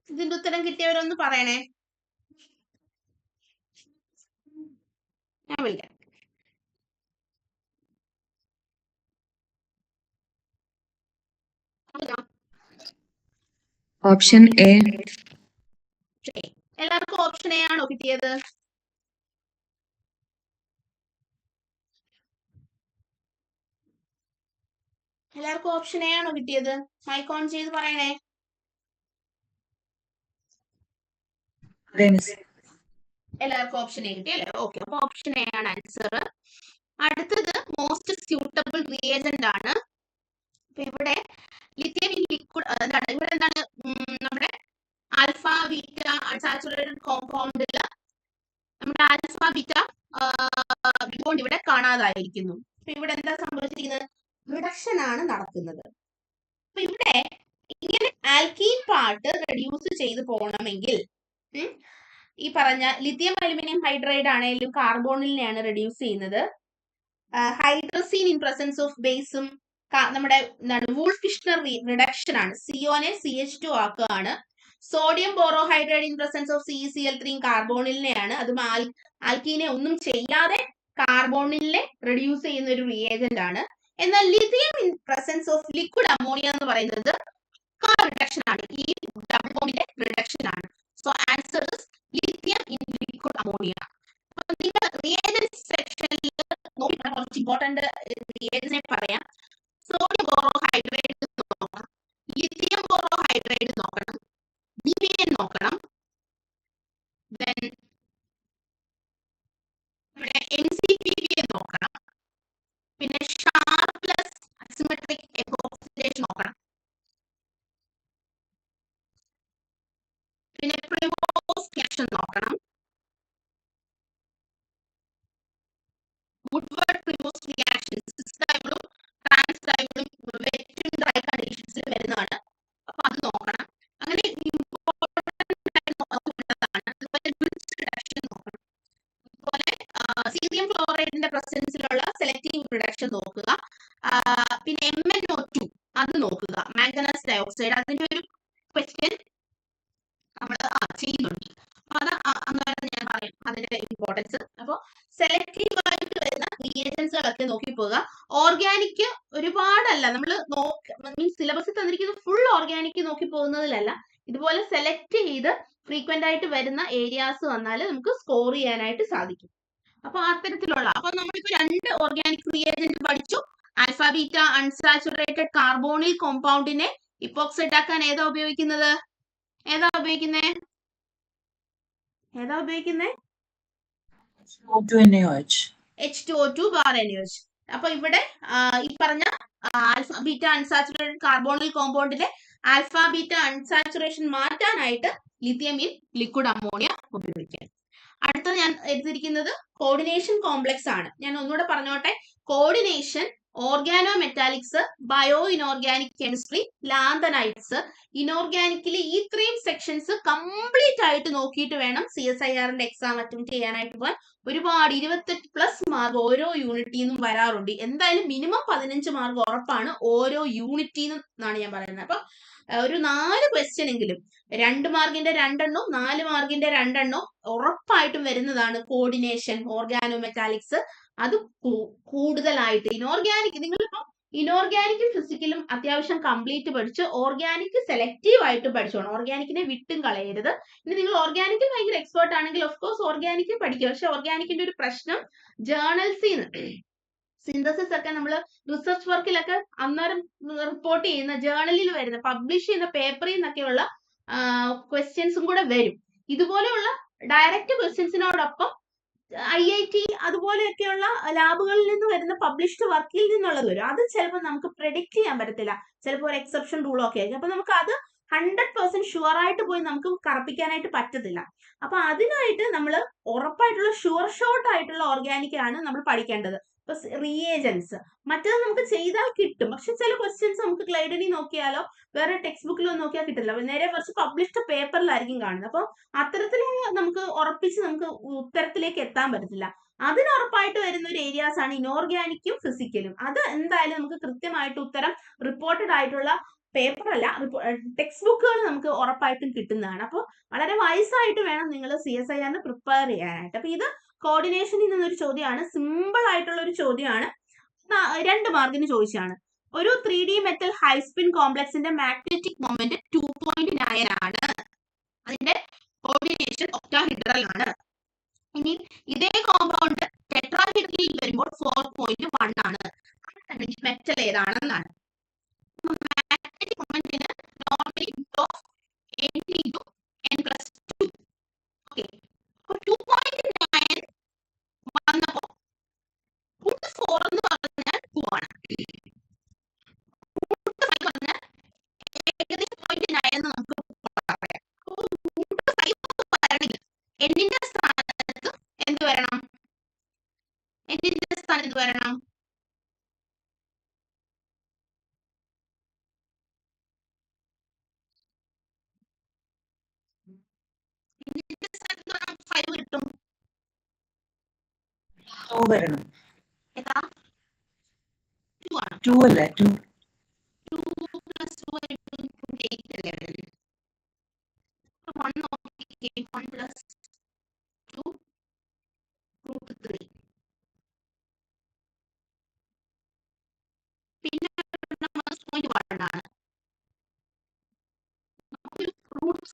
ഇതിന്റെ ഉത്തരം കിട്ടിയവരൊന്ന് പറയണേ. ഞാൻ വിളിക്കാം. Option A. എല്ലാവർക്കും ഓപ്ഷൻ എ ആണോ കിട്ടിയത്? എല്ലാവർക്കും ഓപ്ഷൻ എ ആണോ കിട്ടിയത്? മൈക്ക് ഓൺ ചെയ്ത് പറയണേ. എല്ലാവർക്കും ഓപ്ഷൻ എ കിട്ടി അല്ലേ? ഓക്കെ, അപ്പൊ ഓപ്ഷൻ എ ആണ് ആൻസർ. അടുത്തത് മോസ്റ്റ് സ്യൂട്ടബിൾ റിയേജന്റ് ആണ്. അപ്പൊ ഇവിടെ ലിഥിയം ഇൻ ലിക്വിഡ് എന്താണ്, ഇവിടെ എന്താണ് നമ്മുടെ ആൽഫ ബീറ്റ സാച്ചുറേറ്റഡ് കോമ്പൗണ്ടില് നമ്മുടെ ആൽഫ ബീറ്റ ബോണ്ട് ഇവിടെ കാണാതായിരിക്കുന്നു. അപ്പൊ ഇവിടെ എന്താ സംഭവിച്ചിരിക്കുന്നത്? റിഡക്ഷൻ ആണ് നടക്കുന്നത്. അപ്പൊ ഇവിടെ ഇങ്ങനെ ആൽക്കീൻ പാർട്ട് റെഡ്യൂസ് ചെയ്ത് പോകണമെങ്കിൽ ഈ പറഞ്ഞ ലിഥിയം അലുമിനിയം ഹൈഡ്രൈഡ് ആണെങ്കിലും കാർബോണിലിനെയാണ് റെഡ്യൂസ് ചെയ്യുന്നത്. ഹൈഡ്രസീൻ ഇൻ പ്രസൻസ് ഓഫ് ബേസും നമ്മുടെ വൂൾഫ്-കിഷ്ണർ റിഡക്ഷൻ ആണ്. CO-നെ CH2 ആക്കുകയാണ്. Sodium borohydride in presence of CeCl3 കാർബോണിലിനെയാണ്. അതും ആൽക്കീനെ ഒന്നും ചെയ്യാതെ കാർബോണിലിനെ റെഡ്യൂസ് ചെയ്യുന്ന ഒരു റിയേജന്റ് ആണ്. എന്നാൽ lithium in presence of liquid ammonia എന്ന് പറയുന്നത് റിഡക്ഷൻ ആണ്, ഈ ഡബിൾ ബോണ്ടിന്റെ റിഡക്ഷൻ ആണ്. So answer is lithium in liquid ammonia. അപ്പൊ നിങ്ങൾ റിയേജൻസ് സെക്ഷനിൽ നോക്കിയാൽ കുറച്ച് ഇമ്പോർട്ടന്റ് റിയേജൻസിനെ പറയാം. സോഡിയം ബോറോഹൈഡ്രേറ്റ് നോക്കണം, ലിഥിയം ബോറോഹൈഡ്രേറ്റ് നോക്കണം, DBN നോക്കണം, then ഇവിടെ NCPBN നോക്കണം, പിന്നെ ഷാർപ്പ്ലെസ് അസിമെട്രിക് എപ്പോക്സിഡേഷൻ നോക്കണം, പിന്നെ പ്രിമോസ് റിയാക്ഷൻ നോക്കണം, വുഡ്വേർഡ് പ്രിമോസ് റിയാക്ഷൻ സിസ്റ്റൈബിളും ട്രാൻസ്ഡൈബിളും വെറ്റും ഡ്രൈ കണ്ടീഷൻസിൽ വരുന്നതാണ്. അപ്പൊ അത് നോക്കണം. അങ്ങനെ സീസിയം ഫ്ലോറൈഡിന്റെ പ്രസൻസിലുള്ള സെലക്റ്റീവ് റിഡക്ഷൻ നോക്കുക. പിന്നെ MnO2 അത് നോക്കുക, മാംഗനസ് ഡയോക്സൈഡ്, അതിന്റെ ഒരു ക്വസ്റ്റ്യൻ നമ്മൾ ചെയ്യുന്നുണ്ട്. അപ്പൊ അത് അന്നേരം ഞാൻ പറയും അതിന്റെ ഇമ്പോർട്ടൻസ്. അപ്പോൾ സെലക്റ്റീവ് ആയിട്ട് വരുന്ന റിയേജൻസുകളൊക്കെ നോക്കി പോവുക. ഓർഗാനിക് ഒരുപാടല്ല നമ്മൾ മീൻസ് സിലബസിൽ തന്നിരിക്കുന്നത് ഫുൾ ഓർഗാനിക് നോക്കി പോകുന്നതിലല്ല, ഇതുപോലെ സെലക്ട് ചെയ്ത് ഫ്രീക്വന്റ് ആയിട്ട് വരുന്ന ഏരിയാസ് വന്നാൽ നമുക്ക് സ്കോർ ചെയ്യാനായിട്ട് സാധിക്കും. അപ്പൊ അത്തരത്തിലുള്ള അപ്പൊ നമ്മളിപ്പോ 2 ഓർഗാനിക് റിയേജന്റ് പഠിച്ചു. ആൽഫ ബീറ്റ അൺസാച്ചുറേറ്റഡ് കാർബോണിൽ കോമ്പൗണ്ടിനെ ഇപ്പോക്സൈഡ് ആക്കാൻ ഏതാ ഉപയോഗിക്കുന്നത്? H2O2 bar NaOH. അപ്പൊ ഇവിടെ ഈ പറഞ്ഞ ആൽഫ ബീറ്റ അൺസാച്ചുറേറ്റഡ് കാർബോണിൽ കോമ്പൗണ്ടിലെ ആൽഫ ബീറ്റ അൺസാച്ചുറേഷൻ മാറ്റാനായിട്ട് ലിഥിയം ഇൻ ലിക്വിഡ് അമോണിയ ഉപയോഗിക്കാം. അടുത്തത് ഞാൻ എടുത്തിരിക്കുന്നത് കോർഡിനേഷൻ കോംപ്ലക്സ് ആണ്. ഞാൻ ഒന്നുകൂടെ പറഞ്ഞോട്ടെ. Coordination, organometallics, bioinorganic chemistry, lanthanides, ഇനോർഗാനിക്കില് ഇത്രയും സെക്ഷൻസ് കംപ്ലീറ്റ് ആയിട്ട് നോക്കിയിട്ട് വേണം CSIRന്റെ എക്സാം അറ്റൻഡ് ചെയ്യാനായിട്ട് പോകാൻ. ഒരുപാട് 28+ മാർക്ക് ഓരോ യൂണിറ്റിൽ നിന്നും വരാറുണ്ട്. എന്തായാലും മിനിമം 15 മാർക്ക് ഉറപ്പാണ് ഓരോ യൂണിറ്റിൽ നിന്നാണ് ഞാൻ പറയുന്നത്. അപ്പൊ ഒരു 4 ക്വസ്റ്റ്യൻ എങ്കിലും 2 മാർക്കിന്റെ 2 എണ്ണവും 4 മാർക്കിന്റെ 2 എണ്ണവും ഉറപ്പായിട്ടും വരുന്നതാണ് കോർഡിനേഷൻ, ഓർഗാനോ മെറ്റാലിക്സ്. അത് കൂടുതലായിട്ട് ഇനോർഗാനിക്, നിങ്ങളിപ്പോ ഇനോർഗാനിക്കും ഫിസിക്കലും അത്യാവശ്യം കംപ്ലീറ്റ് പഠിച്ച് ഓർഗാനിക് സെലക്റ്റീവ് ആയിട്ട് പഠിച്ചോണം. ഓർഗാനിക്കിനെ വിട്ടും കളയരുത്. ഇനി നിങ്ങൾ ഓർഗാനിക്കിൽ ഭയങ്കര എക്സ്പേർട്ട് ആണെങ്കിൽ ഓഫ് കോഴ്സ് ഓർഗാനിക് പഠിക്കുക. പക്ഷെ ഓർഗാനിക്കിന്റെ ഒരു പ്രശ്നം ജേർണൽസിൽ നിന്ന് സിന്തസിസ് ഒക്കെ നമ്മൾ റിസർച്ച് വർക്കിലൊക്കെ അന്നേരം റിപ്പോർട്ട് ചെയ്യുന്ന ജേർണലിൽ വരുന്ന പബ്ലിഷ് ചെയ്യുന്ന പേപ്പറിൽ നിന്നൊക്കെയുള്ള ക്വസ്റ്റ്യൻസും കൂടെ വരും. ഇതുപോലെയുള്ള ഡയറക്റ്റ് ക്വസ്റ്റ്യൻസിനോടൊപ്പം IIT അതുപോലെയൊക്കെയുള്ള ലാബുകളിൽ നിന്ന് വരുന്ന പബ്ലിഷ്ഡ് വർക്കിൽ നിന്നുള്ളത് വരും. അത് ചിലപ്പോൾ നമുക്ക് പ്രെഡിക്റ്റ് ചെയ്യാൻ പറ്റത്തില്ല. ചിലപ്പോൾ ഒരു എക്സെപ്ഷൻ റൂളോ ഒക്കെ ആയിരിക്കും. അപ്പൊ നമുക്ക് അത് 100% ഷുവർ ആയിട്ട് പോയി നമുക്ക് കറപ്പിക്കാനായിട്ട് പറ്റത്തില്ല. അപ്പൊ അതിനായിട്ട് നമ്മൾ ഉറപ്പായിട്ടുള്ള ഷുവർ ഷോട്ട് ആയിട്ടുള്ള ഓർഗാനിക് ആണ് നമ്മൾ പഠിക്കേണ്ടത്. റിയേജൻസ് മറ്റേത് നമുക്ക് ചെയ്താൽ കിട്ടും. പക്ഷെ ചില ക്വസ്റ്റ്യൻസ് നമുക്ക് ഗ്ലൈഡനി നോക്കിയാലോ വേറെ ടെക്സ്റ്റ് ബുക്കിലോ നോക്കിയാൽ കിട്ടില്ല. നേരെ കുറച്ച് പബ്ലിഷ്ഡ് പേപ്പറിലായിരിക്കും കാണുന്നത്. അപ്പൊ അത്തരത്തിലുള്ള നമുക്ക് ഉറപ്പിച്ച് നമുക്ക് ഉത്തരത്തിലേക്ക് എത്താൻ പറ്റത്തില്ല. അതിന് ഉറപ്പായിട്ട് വരുന്ന ഒരു ഏരിയാസ് ആണ് ഇനോർഗാനിക്കും ഫിസിക്കലും. അത് എന്തായാലും നമുക്ക് കൃത്യമായിട്ട് ഉത്തരം റിപ്പോർട്ടഡ് ആയിട്ടുള്ള പേപ്പർ അല്ല, ടെക്സ്റ്റ് ബുക്കുകൾ നമുക്ക് ഉറപ്പായിട്ടും കിട്ടുന്നതാണ്. അപ്പോൾ വളരെ വയസ്സായിട്ട് വേണം നിങ്ങൾ CSIRന് പ്രിപ്പയർ ചെയ്യാനായിട്ട്. അപ്പൊ ഇത് കോർഡിനേഷനിൽ നിന്നൊരു ചോദ്യമാണ്, സിമ്പിൾ ആയിട്ടുള്ള ഒരു ചോദ്യമാണ്. 2 മാർക്കിന് ചോദിച്ചാണ്. ഒരു 3D മെറ്റൽ ഹൈസ്പിൻ കോംപ്ലക്സിന്റെ മാഗ്നറ്റിക് മൊമെന്റ് 2.9 ആണ്. അതിന്റെ കോർഡിനേഷൻ ഒക്ടാഹെഡ്രൽ ആണ്. ഇനി ഇതേ കോമ്പൗണ്ട് ടെട്രാഹെഡ്രലിൽ വരുമ്പോൾ 4.1 ആണ്. മെറ്റൽ ഏതാണെന്നാണ്. മാഗ്നറ്റിക് മൊമെന്റിന് നോർമലി N+2. ഓക്കെ, 2.9 വന്നപ്പോ √4 എന്ന് പറഞ്ഞാൽ 2 ആണ്. √5 പറഞ്ഞാൽ ഏകദേശം 0.9 എന്ന് നമുക്ക് പറയാം. √5 വരണമെങ്കിൽ എന്നിന്റെ സ്ഥാനത്ത് എന്ത് വരണം? എന്നിന്റെ സ്ഥാനത്ത് എന്ത് വരണം? എന്നിന്റെ സ്ഥാനത്ത് 5 കിട്ടും. വരണം. എത്ര? 2 ആണ്. 2 അല്ലേ? 2 + 2 8 അല്ലേ വരുന്നത്? 1 നോക്കിക്കേ, 1 + 2 √3.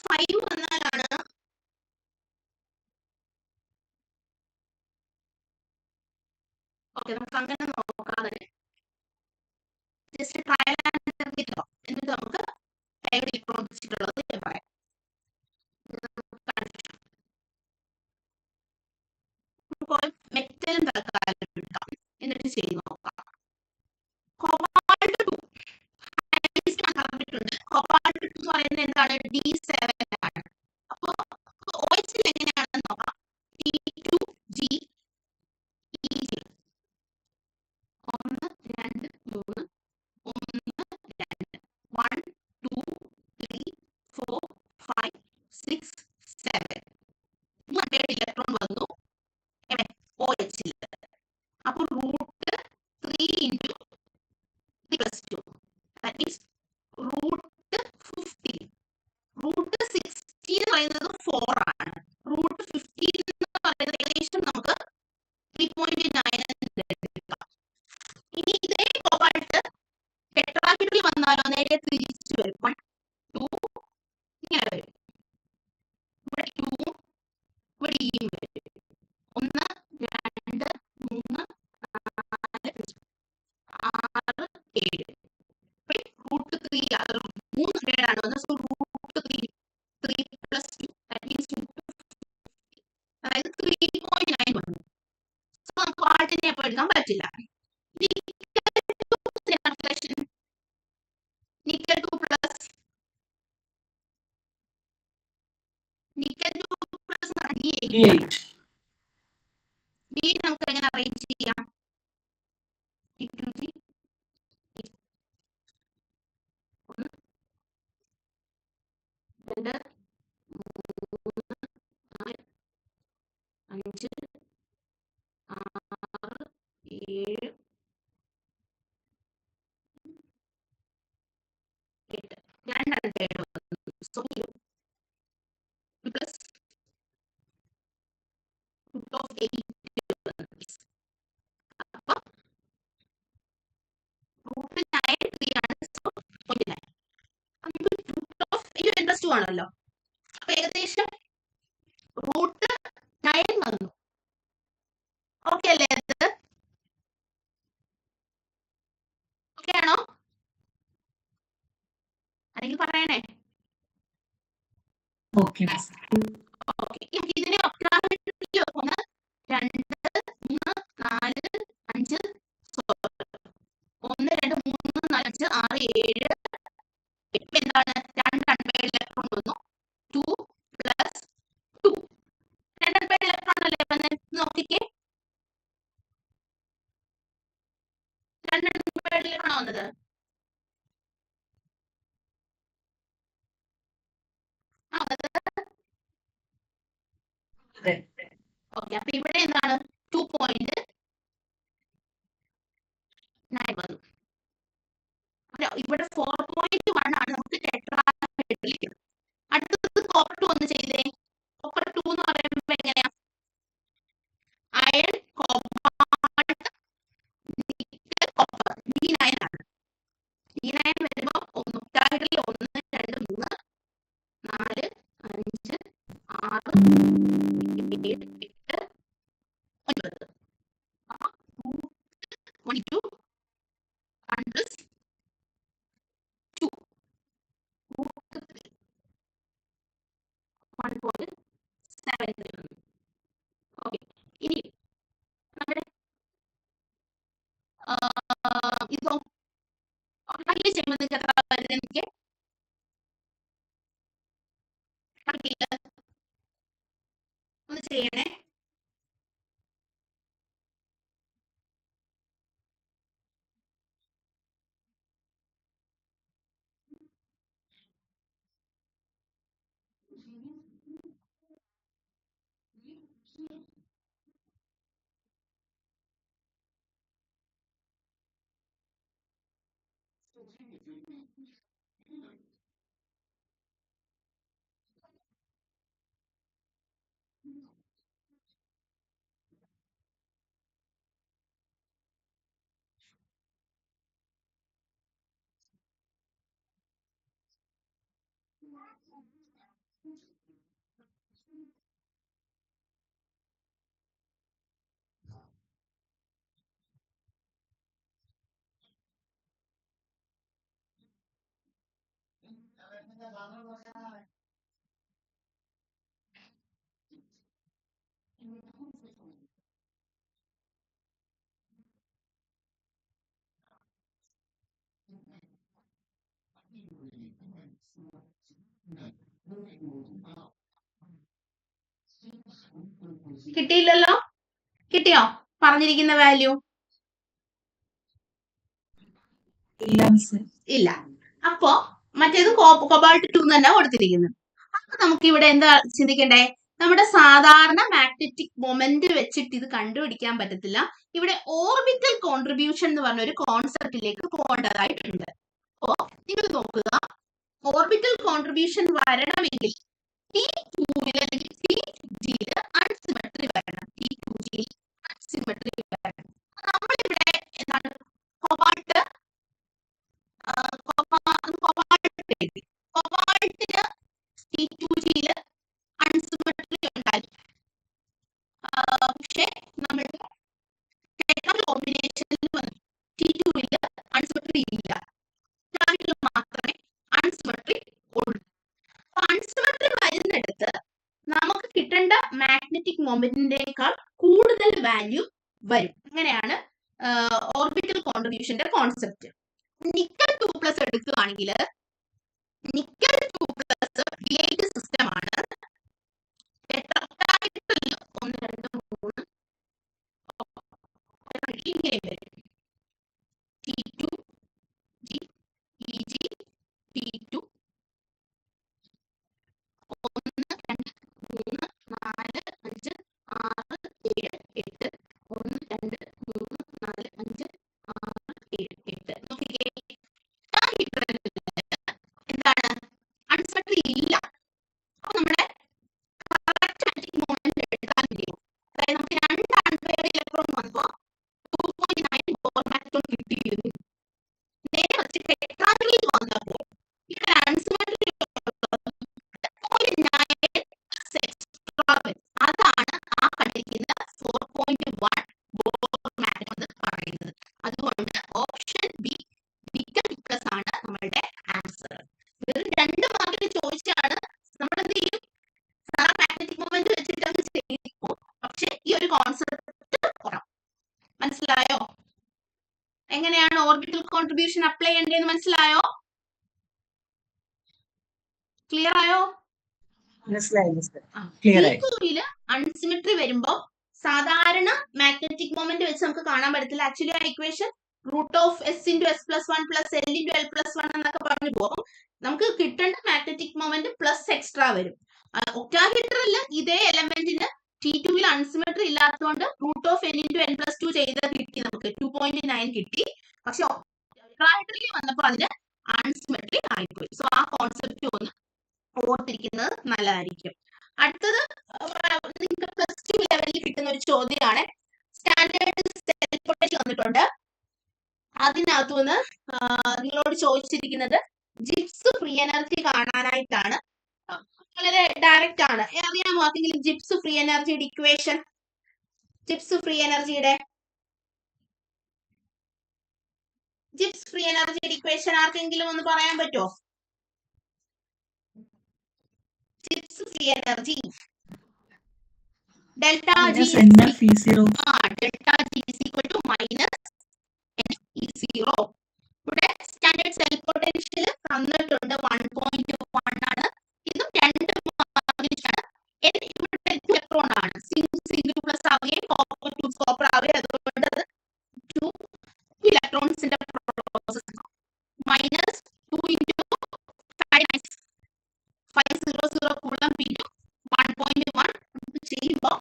5 വന്നാലാണ് ഓക്കെ, നമുക്ക് അങ്ങനെ നോക്കാതെ ജസ്റ്റ് ട്രയൽ ആൻഡ് എറർ എന്നിട്ട് നമുക്ക് ഇലക്ട്രോൺ വെച്ചിട്ടുള്ളത് ഞാൻ പറയാം. മെറ്റലും തൽക്കാലം എടുക്കാം, എന്നിട്ട് ചെയ്ത് നോക്കാം. കോബാൾട്ട് 2 ഞാൻ പറഞ്ഞിട്ടുണ്ട്. കോബാൾട്ട് 2 എന്ന് പറയുന്നത് എന്താണ്? D7 ആണ്. അപ്പൊ OH എങ്ങനെയാണെന്ന് നോക്കാം. T2G 1 2 3 1 2 1 2 3 4 5 6 7 ഇലക്ട്രോൺ വന്നു OH ൽ. അപ്പൊ root 3 into 3+2 that means root 15. Root 16 എന്ന് പറയുന്നത് 4 ആണ്. റൂട്ട് 15 എന്ന് പറയുന്നത് ഏകദേശം നമുക്ക് 3.9 എടുക്കാം. ഇനി ഇതേ കോബാൾട്ട് ടെട്രാഹീഡ്രൽ വന്നാലോ നേരെ തിരിച്ചു വരും. 1 2 ഇങ്ങനെ വരും. ഇവിടെ 2 ഇവിടെ ഈ വരും. 1 2 3 4 6 7 റൂട്ട് 3 3 ഗ്രേഡാണ് വന്നത്. സോ റൂട്ട് 3+2 ദാറ്റ് മീൻസ് അതായത് 3.9 വന്നു. സോ നമുക്ക് കോബാൾട്ടിനെ അപ്പോൾ എഴുതാൻ പറ്റില്ല. Nickel 2 plus nickel 2 plus D8. D നമുക്ക് എങ്ങനെ അറേഞ്ച് ചെയ്യാം? D2G 1 2 3 4 5 6 7 8 രണ്ടാണ് പേര് വന്നത്. സോ പ്ലസ് റൂട്ട് ഓഫ് 8 അപ്പൊ റൂട്ട് 9 3 ആണ്. സോ 0.9 റൂട്ട് ഓഫ് 2 ആണല്ലോ. അപ്പൊ ഏകദേശം റൂട്ട് 9 വന്നു. ഓക്കെ അല്ലേ? അത് ഓക്കെ ആണോ? അല്ലെങ്കിൽ പറയണേ. Okay. ഓക്കെ, ഇതിനെ 1 2 3 4 5 1 2 3 4 5 6 7 8 എന്താണ്? 2 അൺപെയർഡ് ഇലക്ട്രോൺ വന്നു. 2 പ്ലസ് 2 2 അൺപെയർഡ് ഇലക്ട്രോൺ അല്ലേ വന്നത്? നോക്കിക്കേ, 2 അൺപെയർഡ് ഇലക്ട്രോൺ വന്നത്. ഓക്കെ, അപ്പൊ ഇവിടെ എന്താണ്? 2.9 വന്നു. ഇവിടെ 4.1 ആണ് നമുക്ക് ടെട്രാഹെഡ്രൽ. അടുത്തത് കോപ്പർ 2 ഒന്ന് ചെയ്തേ. കോപ്പർ 2 എന്ന് പറയുമ്പോൾ എങ്ങനെയാ? Iron cobalt nickel copper D9 ആണ്. D9 വരുമ്പോൾ ഒക്ടാഹെഡ്രൽ 1 2 3 4 5 6 7 8 9. അപ്പൊ 22 1 plus 2 root 3 1.73. ഓക്കെ, ഇനി നമ്മുടെ ഇതോ കണക്കിൽ ചെയ്യുമ്പോൾ നിങ്ങൾക്ക് എത്ര വരുന്നത്? എനിക്ക് കണക്കില്ല ഒന്ന് ചെയ്യണേ. കിട്ടിയില്ലല്ലോ? കിട്ടിയോ പറഞ്ഞിരിക്കുന്ന വാല്യൂ? ഇല്ല മിസ്. ഇല്ല. അപ്പോ മറ്റേത് കൊബാൾട്ട് 2 തന്നെ കൊടുത്തിരിക്കുന്നത്. അപ്പൊ നമുക്ക് ഇവിടെ എന്താ ചിന്തിക്കണ്ടേ? നമ്മുടെ സാധാരണ മാഗ്നറ്റിക് മൊമെന്റ് വെച്ചിട്ട് ഇത് കണ്ടുപിടിക്കാൻ പറ്റത്തില്ല. ഇവിടെ ഓർബിറ്റൽ കോൺട്രിബ്യൂഷൻ എന്ന് പറഞ്ഞ ഒരു കോൺസെപ്റ്റിലേക്ക് പോകേണ്ടതായിട്ടുണ്ട്. അപ്പോ നിങ്ങൾ നോക്കുക, ഓർബിറ്റൽ കോൺട്രിബ്യൂഷൻ വരണമെങ്കിൽ T2 അല്ലെങ്കിൽ T2G അൺസിമെട്രി വരണം. T2G അൺസിമെട്രി വരണം. നമ്മളിവിടെ എന്താണ് കൊബാൾട്ട് കൊബാൾട്ടിന് T2G അൺസിമെട്രി ഉണ്ടായി. പക്ഷെ നമ്മളുടെ കോമ്പിനേഷനിൽ വന്നു T2 അൺസിമെട്രി ഇല്ല, മാത്രമേ അൺസിമെട്രി ഉള്ളൂ. അൺസിമെട്രി വരുന്നിടത്ത് നമുക്ക് കിട്ടേണ്ട മാഗ്നറ്റിക് മൊമെന്റിനേക്കാൾ കൂടുതൽ വാല്യൂ വരും. അങ്ങനെയാണ് ഓർബിറ്റൽ കോൺട്രിബ്യൂഷന്റെ കോൺസെപ്റ്റ്. നിക്കൽ 2+ എടുക്കുകയാണെങ്കിൽ നിക്കൽ 2+ റിലേറ്റഡ് സിസ്റ്റം ആണ്. 1 2 3 ഇങ്ങനെ വരും. T2 G EG T2 1 2 3 4 5 6 7 8 1 2 3 4 5 6 7 8. നോക്കിക്കേ, എന്താണ് അൺസിമെട്രി ഇല്ല. അപ്പൊ നമ്മുടെ കറക്റ്റ് മൊമെന്റ് എടുത്താൽ മതിയോ? അതായത് നമുക്ക് 2 അൺപെയർഡ് ഇലക്ട്രോൺ വന്നപ്പോ 2.9 ബോർ ഇലക്ട്രോൺ കിട്ടിയിരുന്നു. നേരെ വെച്ച് ടെട്രാഹെഡ്രൽ വന്നപ്പോൾ ഇവിടെ അൺസിമെട്രി അതാണ് ആ കണ്ടിരിക്കുന്ന 4.1 ബോർ മാഗ്നറ്റ് എന്ന് പറയുന്നത്. അതുകൊണ്ട് ഓപ്ഷൻ ബി നിക്കൽ 2+ ആണ് നമ്മളുടെ ആൻസർ. വെറും 2 മാർക്കിന് ചോദിച്ചാണ് നമ്മൾ എന്ത് ചെയ്യും, മാഗ്നറ്റിക് മൊമെന്റ് വെച്ചിട്ട് ചെയ്യും. പക്ഷെ ഈ ഒരു കോൺസെപ്റ്റ് മനസ്സിലായോ? എങ്ങനെയാണ് ഓർബിറ്റൽ കോൺട്രിബ്യൂഷൻ അപ്ലൈ ചെയ്യേണ്ടതെന്ന് മനസ്സിലായോ? ക്ലിയർ ആയോ? T2 അൺസിമെട്രി വരുമ്പോ സാധാരണ മാഗ്നറ്റിക് മൊമെന്റ് വെച്ച് നമുക്ക് കാണാൻ പറ്റത്തില്ല. ആക്ച്വലി ആ ഇക്വേഷൻ √(s)(1+L)(L+1) എന്നൊക്കെ പറഞ്ഞു പോകും. നമുക്ക് കിട്ടേണ്ട മാഗ്നറ്റിക് മൊമെന്റ് പ്ലസ് എക്സ്ട്രാ വരും. ഒക്ടാഹെഡ്രലിൽ ഇതേ എലമെന്റിന് T2 അൺസിമെട്രി ഇല്ലാത്തതുകൊണ്ട് √(n)(n+2) ചെയ്താൽ കിട്ടി, നമുക്ക് 2.9 കിട്ടി. പക്ഷെ ഒക്ടാഹെഡ്രലിൽ വന്നപ്പോൾ അതിന് അൺസിമെട്രി ആയിപ്പോയി. സോ ആ കോൺസെപ്റ്റ് ഒന്ന് ഓർത്തിരിക്കുന്നത് നല്ലതായിരിക്കും. അടുത്തത് നിങ്ങൾക്ക് +2 ലെവലിൽ കിട്ടുന്ന ഒരു ചോദ്യമാണ്. സ്റ്റാൻഡേർഡ് സെൽ പൊട്ടൻഷ്യൽ വന്നിട്ടുണ്ട്. അതിനകത്തുനിന്ന് നിങ്ങളോട് ചോദിച്ചിരിക്കുന്നത് ജിപ്സ് ഫ്രീ എനർജി കാണാനായിട്ടാണ്. വളരെ ഡയറക്റ്റ് ആണ്. അറിയാമോ ആർക്കെങ്കിലും ജിപ്സ് ഫ്രീ എനർജിയുടെ ഇക്വേഷൻ? ജിപ്സ് ഫ്രീ എനർജിയുടെ ഇക്വേഷൻ ആർക്കെങ്കിലും ഒന്ന് പറയാൻ പറ്റുമോ? Gibbs free energy delta G delta G -NE0. ഇവിടെ സ്റ്റാൻഡേർഡ് സെൽ പൊട്ടൻഷ്യൽ തന്നിട്ടുണ്ട് 1.1 ആണ്. ഇതും 2 മാർക്കിനാണ്. ഇവിടെ ഇലക്ട്രോൺ ആണ്. Zn2+ ആവുകയും കോപ്പർ ആവുകയും, അതുകൊണ്ട് 2 ഇലക്ട്രോൺസിന്റെ പ്രോസസ് -2 × 500 കൂളം × 1.1 ചെയ്യുമ്പോൾ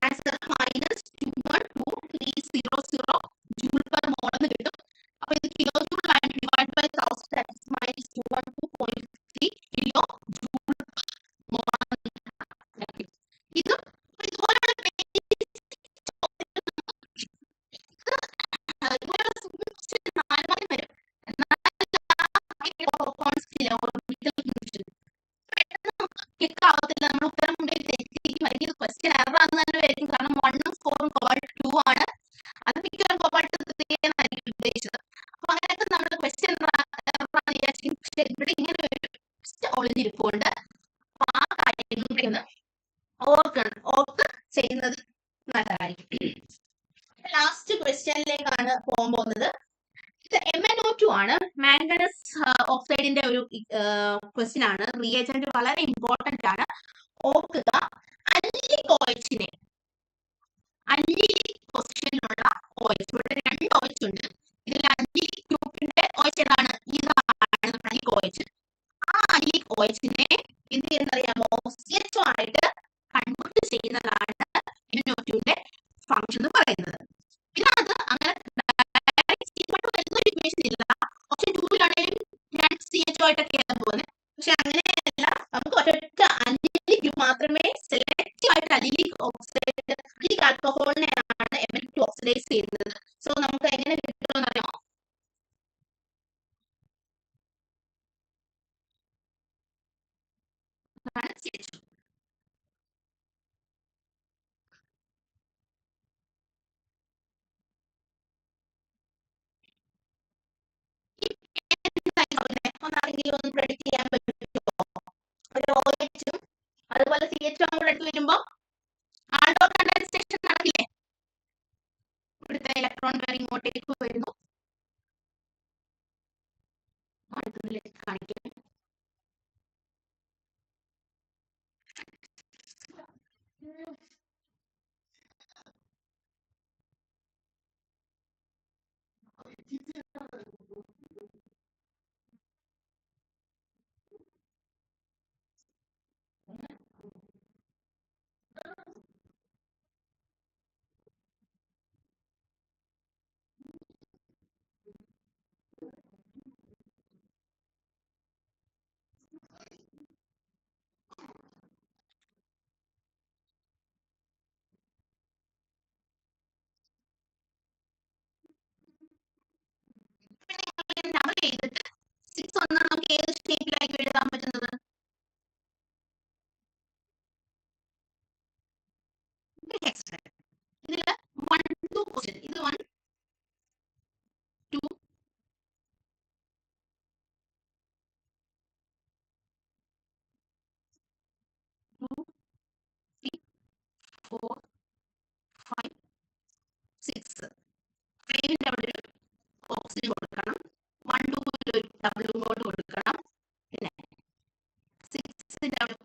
ആൻസർ -212,300 ജൂൾ പെർ മോൾ എന്ന് കിട്ടും. അപ്പൊ ഇത് കിലോ ജൂൾ ആയിട്ട് divide by 1000 -212.3 kilo joule mole. ഇത് ഇതുപോലുള്ള ആവത്തില്ല. നമ്മൾ ഉത്തരം തെറ്റിയിരിക്കും. ക്വസ്റ്റ്യൻ എറർ ആണെന്ന് തന്നെ വരും. കാരണം 1 ഉം 4 ഉം കൊബാൾട്ട് 2 ആണ്. അത് മിക്കവാറും കൊബാൾട്ട് 3 എന്നായിരിക്കും ഉദ്ദേശിച്ചത്. അപ്പൊ അങ്ങനെയൊക്കെ നമ്മൾ ക്വസ്റ്റ്യൻ എറർ വിചാരിച്ചിരിക്കും. പക്ഷെ ഇവിടെ ഇങ്ങനെ ഒരു ഒന്ന് ഓർത്ത് ചെയ്യുന്നത് നല്ലതായിരിക്കും. ലാസ്റ്റ് ക്വസ്റ്റ്യനിലേക്കാണ് പോകാൻ പോകുന്നത്. ഇത് MnO2 ആണ്, മാംഗനസ് ഓക്സൈഡിന്റെ ഒരു ക്വസ്റ്റ്യൻ ആണ്. റിയേജന്റ് വളരെ ഇമ്പോർട്ടന്റ് ആണ്, ഓർക്കുക. അല്ലിക് OH-നെ അല്ലിക് പൊസിഷനിലുള്ള OH, ഇവിടെ 2 OH ഉണ്ട്. ഇതിൽ അല്ലിക് ഗ്രൂപ്പിന്റെ OH ഏതാണ്? ഇതാണ് അല്ലിക് OH. ആ അല്ലിക് OH-നെ എന്ത് ചെയ്യുന്നറിയാമോ? CHO ആയിട്ട് കൺവേർട്ട് ചെയ്യുന്നതാണ് MnO2ന്റെ ഫംഗ്ഷൻ എന്ന് പറയുന്നത്. ഇതിനകത്ത് അങ്ങനെ എന്നൊരു ഇക്വേഷൻ ഇല്ല. ഓപ്ഷൻ 2-ലാണെങ്കിലും ഞാൻ CHO ആയിട്ടൊക്കെയാണ് പോകുന്നത്. പക്ഷെ അങ്ങനെയല്ല, നമുക്ക് ഒരൊറ്റ അല്ലിക് ഗ്രൂപ്പ് മാത്രമേ സെലക്റ്റീവ് ആയിട്ട് അല്ലിക് ഓക്സൈഡ് അല്ലിക് ആൽക്കഹോളിനെയാണ് MnO2 ഓക്സിഡൈസ് ചെയ്യുന്നത്. സോ നമുക്ക് എങ്ങനെ കിട്ടുമെന്ന് അറിയാമോ? CHO. ഒന്നാണെങ്കിലും ഒന്ന് പ്രെഡിക്റ്റ് ചെയ്യാൻ പറ്റുമോ? ഒരു OH-ഉം അതുപോലെ CHO കൂടെ എടുത്ത് വരുമ്പോൾ ആൾഡോ കണ്ടൻസേഷൻ നടക്കില്ലേ? ഇവിടുത്തെ ഇലക്ട്രോൺ പേർ ഇങ്ങോട്ടേക്ക് വരുന്നു. കാണിക്കാം. നമ്പർ ചെയ്തിട്ട് 6 ഒന്ന് നമുക്ക് ഏത് ഷേപ്പിലായിരിക്കും എഴുതാൻ പറ്റുന്നത്? ഇതില് 1 2 ക്വസ്റ്റ്യൻ, ഇത് 1 2 2 3 4 5 6. 5-ന്റെ അവിടെ ഒരു ഓക്സിജൻ കൊടുക്കണം, 1 2 ഒരു ഡബിൾ ബോണ്ട് കൊടുക്കണം, പിന്നെ 6-ന്റെ അവിടെ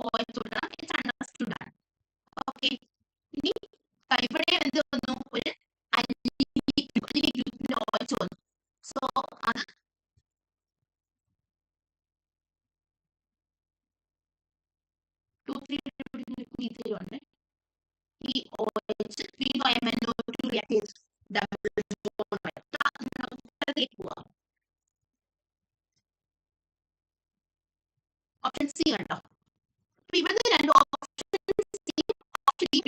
OH കൊടുക്കണം. ഇറ്റ്സ് അണ്ടർസ്റ്റുഡ് ആണ്. ഓക്കെ, ഇനി ഇവിടെ എന്ത് വന്നു? ഒരു അല്ലിക് ഗ്രൂപ്പിന്റെ OH വന്നു. സോ അത് ഉണ്ട്. ഈ OH MnO2 റിയാക്ട് ചെയ്ത് ഡബിൾ പോവാം. ഓപ്ഷൻ സി കണ്ടോ? ഇവിടുന്ന് 2 ഓപ്ഷൻ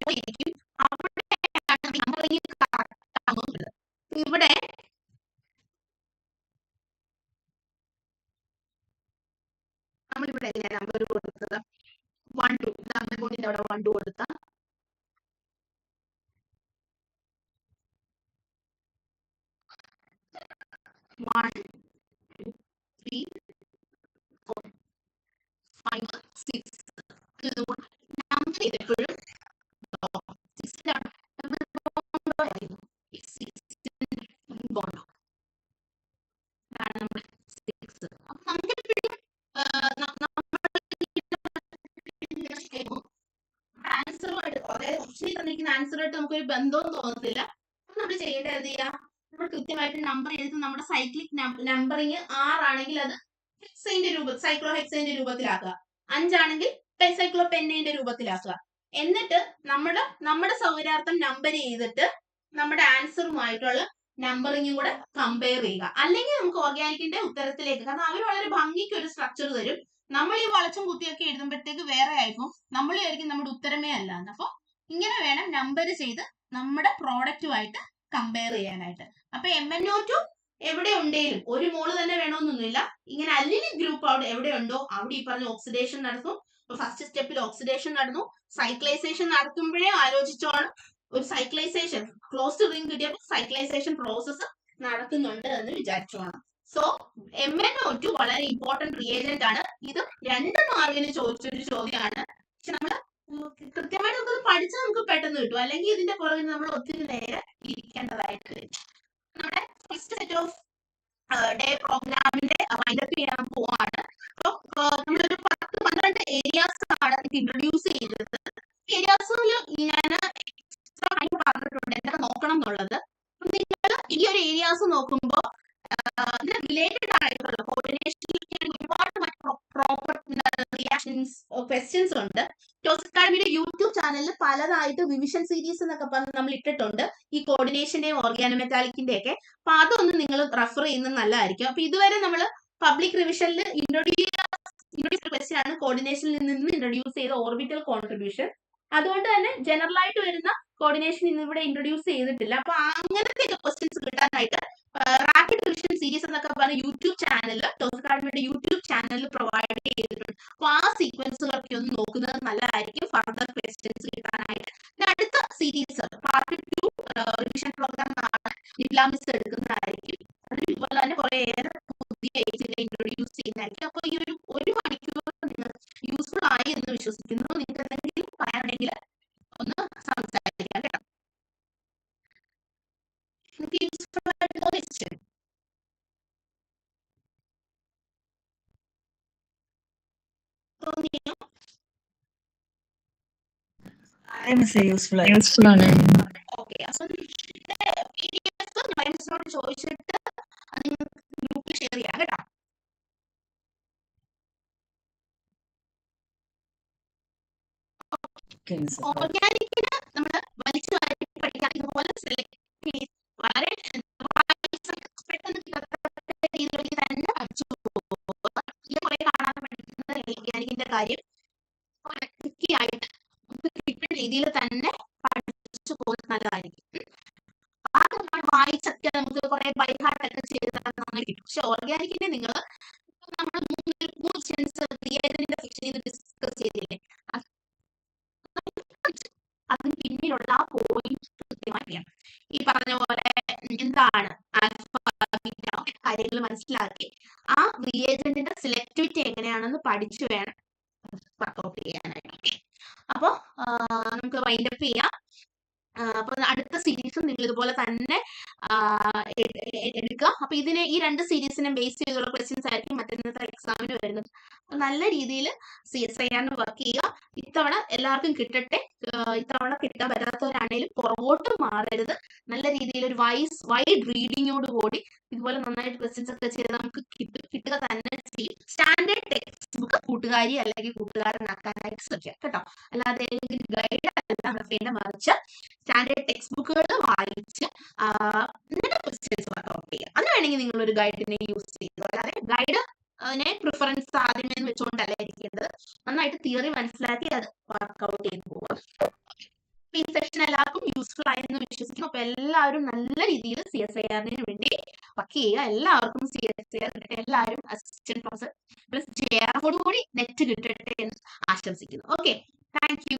ആയിരിക്കും. അവിടെയാണ് നമ്പറിംഗ് കറക്റ്റ് ആവുന്നത്. ഇവിടെ നമ്മളിവിടെ എങ്ങനെയാണ് നമ്പർ കൊടുത്തത്? 1 2 ഡബിൾ ബോണ്ടിന്റെ അവിടെ 1 2 കൊടുത്ത 1 2 3 4 5 6 നമ്പർ ചെയ്തപ്പോഴും ആൻസറായിട്ട് നമുക്കൊരു ബന്ധവും തോന്നത്തില്ല. നമ്മൾ ചെയ്യേണ്ടത് എന്ത് ചെയ്യാം? നമ്മൾ കൃത്യമായിട്ട് നമ്പർ എഴുതി നമ്മുടെ സൈക്ലിക് നമ്പറിങ് 6 ആണെങ്കിൽ അത് ഹെക്സൈന്റെ സൈക്ലോ ഹെക്സൈന്റെ രൂപത്തിലാക്കുക, 5 ആണെങ്കിൽ പെൻസൈക്ലോ പെന്നൈന്റെ രൂപത്തിലാക്കുക. എന്നിട്ട് നമ്മുടെ സൗകര്യാർത്ഥം നമ്പർ ചെയ്തിട്ട് നമ്മുടെ ആൻസറുമായിട്ടുള്ള നമ്പറിങ്ങും കൂടെ കമ്പയർ ചെയ്യുക. അല്ലെങ്കിൽ നമുക്ക് ഓർഗാനിക്കിന്റെ ഉത്തരത്തിലേക്ക്, കാരണം അവർ വളരെ ഭംഗിക്ക് ഒരു സ്ട്രക്ചർ തരും. നമ്മൾ ഈ വളച്ചും കുത്തിയൊക്കെ എഴുതുമ്പോഴത്തേക്ക് വേറെ ആയിരിക്കും, നമ്മൾ വിചാരിക്കും നമ്മുടെ ഉത്തരമേ അല്ല. അപ്പൊ ഇങ്ങനെ വേണം നമ്പർ ചെയ്ത് നമ്മുടെ പ്രോഡക്റ്റുമായിട്ട് കമ്പയർ ചെയ്യാനായിട്ട്. അപ്പൊ MnO2 എവിടെ ഉണ്ടെങ്കിലും ഒരു മോള് തന്നെ വേണമെന്നൊന്നുമില്ല. ഇങ്ങനെ അല്ലിക് ഗ്രൂപ്പ് അവിടെ എവിടെ ഉണ്ടോ അവിടെ ഈ പറഞ്ഞ ഓക്സിഡേഷൻ നടക്കും. ഫസ്റ്റ് സ്റ്റെപ്പിൽ ഓക്സിഡേഷൻ നടന്നു. സൈക്ലൈസേഷൻ നടത്തുമ്പോഴേ ആലോചിച്ചോണം, ഒരു സൈക്ലൈസേഷൻ ക്ലോസ്ഡ് റിംഗ് കിട്ടിയപ്പോൾ സൈക്ലൈസേഷൻ പ്രോസസ്സ് നടക്കുന്നുണ്ട് എന്ന് വിചാരിച്ചോണം. സോ MnO2 വളരെ ഇമ്പോർട്ടന്റ് റിയേജന്റ് ആണ്. ഇത് 2 മാർക്കിന് ചോദിച്ചൊരു ചോദ്യമാണ്. പക്ഷെ നമ്മൾ കൃത്യമായിട്ട് നമുക്ക് പഠിച്ചാൽ നമുക്ക് പെട്ടെന്ന് കിട്ടും, അല്ലെങ്കിൽ ഇതിന്റെ പുറകിൽ നമ്മൾ ഒത്തിരി നേരം ഇരിക്കേണ്ടതായിട്ട് വരും. നമ്മുടെ ഫസ്റ്റ് സെറ്റ് ഓഫ് ഡേ പ്രോഗ്രാമിന്റെ വൈൻഡപ്പ് ചെയ്യാൻ പോവാണ്. അപ്പൊ നമ്മളൊരു 10-12 ഏരിയാസ് ആണ് ഇൻട്രൊഡ്യൂസ് ചെയ്തത്. ഏരിയാസിൽ ഞാൻ എക്സ്ട്രാ പറഞ്ഞിട്ടുണ്ട് എന്തൊക്കെ നോക്കണം എന്നുള്ളത്. നിങ്ങൾ ഈ ഒരു ഏരിയാസ് നോക്കുമ്പോൾ റിലേറ്റഡ് ആയിട്ടുള്ള കോർഡിനേഷനിലേക്ക് ഒരുപാട് പ്രോപ്പർ റിയാക്ഷൻസ് ക്വസ്റ്റ്യൻസ് ഉണ്ട്. ടോസ് അക്കാഡമിയുടെ യൂട്യൂബ് ചാനലിൽ പലതായിട്ട് റിവിഷൻ സീരീസ് എന്നൊക്കെ പറഞ്ഞ് നമ്മൾ ഇട്ടിട്ടുണ്ട്, ഈ കോർഡിനേഷന്റെയും ഓർഗാനോമെറ്റാലിക്കിന്റെ ഒക്കെ. അപ്പൊ അതൊന്ന് നിങ്ങൾ റെഫർ ചെയ്യുന്നത് നല്ലതായിരിക്കും. അപ്പൊ ഇതുവരെ നമ്മൾ പബ്ലിക് റിവിഷനിൽ ഇൻട്രൊഡ്യൂസ് ക്വസ്റ്റ്യൻ ആണ് കോർഡിനേഷനിൽ നിന്ന് ഇൻട്രൊഡ്യൂസ് ചെയ്ത ഓർബിറ്റൽ കോൺട്രിബ്യൂഷൻ. അതുകൊണ്ട് തന്നെ ജനറൽ ആയിട്ട് വരുന്ന കോർഡിനേഷൻ ഇന്ന് ഇവിടെ ഇൻട്രൊഡ്യൂസ് ചെയ്തിട്ടില്ല. അപ്പൊ അങ്ങനത്തെ ക്വസ്റ്റ്യൻസ് കിട്ടാനായിട്ട് റാപ്പിഡ് റിവിഷൻ സീരീസ് എന്നൊക്കെ പറഞ്ഞ യൂട്യൂബ് ചാനലിൽ ടോസ് അക്കാഡമിയുടെ യൂട്യൂബ് ചാനലിൽ പ്രൊവൈഡ് ചെയ്തിട്ടുണ്ട്. അപ്പൊ ആ സീക്വൻസുകളൊക്കെ ഒന്ന് നോക്കുന്നത് നല്ലതായിരിക്കും ഫർദർ ക്വസ്റ്റ്യൻസ് കിട്ടാനായിട്ട്. അടുത്ത സീരീസ് പാർട്ട് 2 റിവിഷൻ പ്രോഗ്രാം ഡിപ്ലോമിസ് എടുക്കുന്നതായിരിക്കും. അതിന് ഇതുപോലെ തന്നെ കുറേയേറെ പുതിയ ഏജിനെ ഇൻട്രൊഡ്യൂസ് ചെയ്യുന്നതായിരിക്കും. അപ്പൊ ഈ ഒരു മണിക്കൂർ നിങ്ങൾ യൂസ്ഫുൾ ആയി എന്ന് വിശ്വസിക്കുന്നു. നിങ്ങൾക്ക് എന്തെങ്കിലും പറയാനുണ്ടെങ്കിൽ ഒന്ന് സംസാരിക്കാം കേട്ടോ. യൂസ്ഫുൾ ആണ്. ഓക്കെ, അപ്പൊ മിസ്സിനോട് ചോദിച്ചിട്ട് അത് ഗ്രൂപ്പിൽ ഷെയർ ചെയ്യാം കേട്ടോ. ഓർഗാനിക്കിന് നമ്മൾ വലിച്ചു വാരി പഠിക്കാൻ ഇതുപോലെ വളരെ പെട്ടെന്ന് രീതിയിൽ തന്നെ പഠിച്ചു പോകുക. കുറെ കാണാൻ പഠിക്കുന്നത് ഓർഗാനിക്കിന്റെ കാര്യം ആയിട്ട് കിട്ടുന്ന രീതിയിൽ തന്നെ പഠിച്ചു പോകുന്നത് നല്ലതായിരിക്കും. വായിച്ചൊക്കെ നമുക്ക് കുറെ ബൈഹാർട്ടൊക്കെ ചെയ്താൽ കിട്ടും. പക്ഷെ ഓർഗാനിക്കിന്റെ നിങ്ങൾ നമ്മൾ 3 സെക്ഷനിൽ ഡിസ്കസ് ചെയ്തില്ലേ, അതിന് പിന്നിലുള്ള ആ പോയിന്റ് കൃത്യമായി ഈ പറഞ്ഞ പോലെ എന്താണ് കാര്യങ്ങൾ മനസ്സിലാക്കി ആ റിയേജന്റിന്റെ സെലക്ടിവിറ്റി എങ്ങനെയാണെന്ന് പഠിച്ചു വേണം വർക്ക്ഔട്ട് ചെയ്യാനായിട്ട്. അപ്പൊ നമുക്ക് വൈൻഡപ്പ് ചെയ്യാം. അപ്പൊ അടുത്ത സീരീസും നിങ്ങൾ ഇതുപോലെ തന്നെ എടുക്കുക. അപ്പൊ ഇതിന് ഈ 2 സീരീസിനെ ബേസ് ചെയ്തുള്ള ക്വസ്റ്റ്യൻസ് ആയിരിക്കും മറ്റന്നത്തെ എക്സാമിന് വരുന്നത്. നല്ല രീതിയിൽ CSIR വർക്ക് ചെയ്യുക. ഇത്തവണ എല്ലാവർക്കും കിട്ടട്ടെ. ഇത്തവണ കിട്ടാൻ പറ്റാത്തവരാണെങ്കിലും പുറകോട്ട് മാറരുത്. നല്ല രീതിയിൽ ഒരു വൈഡ് റീഡിങ്ങോട് കൂടി ഇതുപോലെ നന്നായിട്ട് ക്വസ്റ്റ്യൻസ് ഒക്കെ ചെയ്ത് നമുക്ക് കിട്ടുക തന്നെ ചെയ്യും. സ്റ്റാൻഡേർഡ് ടെക്സ്റ്റ് ബുക്ക് കൂട്ടുകാരി അല്ലെങ്കിൽ കൂട്ടുകാരനാക്കാനായിട്ട് ശ്രമിക്കുക കേട്ടോ. അല്ലാതെ ഗൈഡ് അല്ല വെക്കേണ്ട, മറിച്ച് സ്റ്റാൻഡേർഡ് ടെക്സ്റ്റ് ബുക്കുകൾ വായിച്ച് ക്വസ്റ്റ്യൻസ് വർക്ക്ഔട്ട് ചെയ്യുക. അത് വേണമെങ്കിൽ നിങ്ങൾ ഒരു ഗൈഡിനെ യൂസ് ചെയ്തു. അല്ലാതെ ഗൈഡ് പ്രിഫറൻസ് ആദ്യമേ വെച്ചുകൊണ്ടല്ല ഇരിക്കേണ്ടത്. നന്നായിട്ട് തിയറി മനസ്സിലാക്കി അത് വർക്ക്ഔട്ട് ചെയ്ത് പോവുക. ഈ സെഷൻ എല്ലാവർക്കും യൂസ്ഫുൾ ആയെന്ന് വിശ്വസിക്കുന്നു. അപ്പൊ എല്ലാവരും നല്ല രീതിയിൽ CSIR-ന് വേണ്ടി വർക്ക് ചെയ്യുക. എല്ലാവർക്കും CSIR കിട്ടട്ടെ. എല്ലാവരും അസിസ്റ്റന്റ് പ്രൊഫസർ പ്ലസ് JR കൂടി നെറ്റ് കിട്ടട്ടെ എന്ന് ആശംസിക്കുന്നു. Okay, thank you.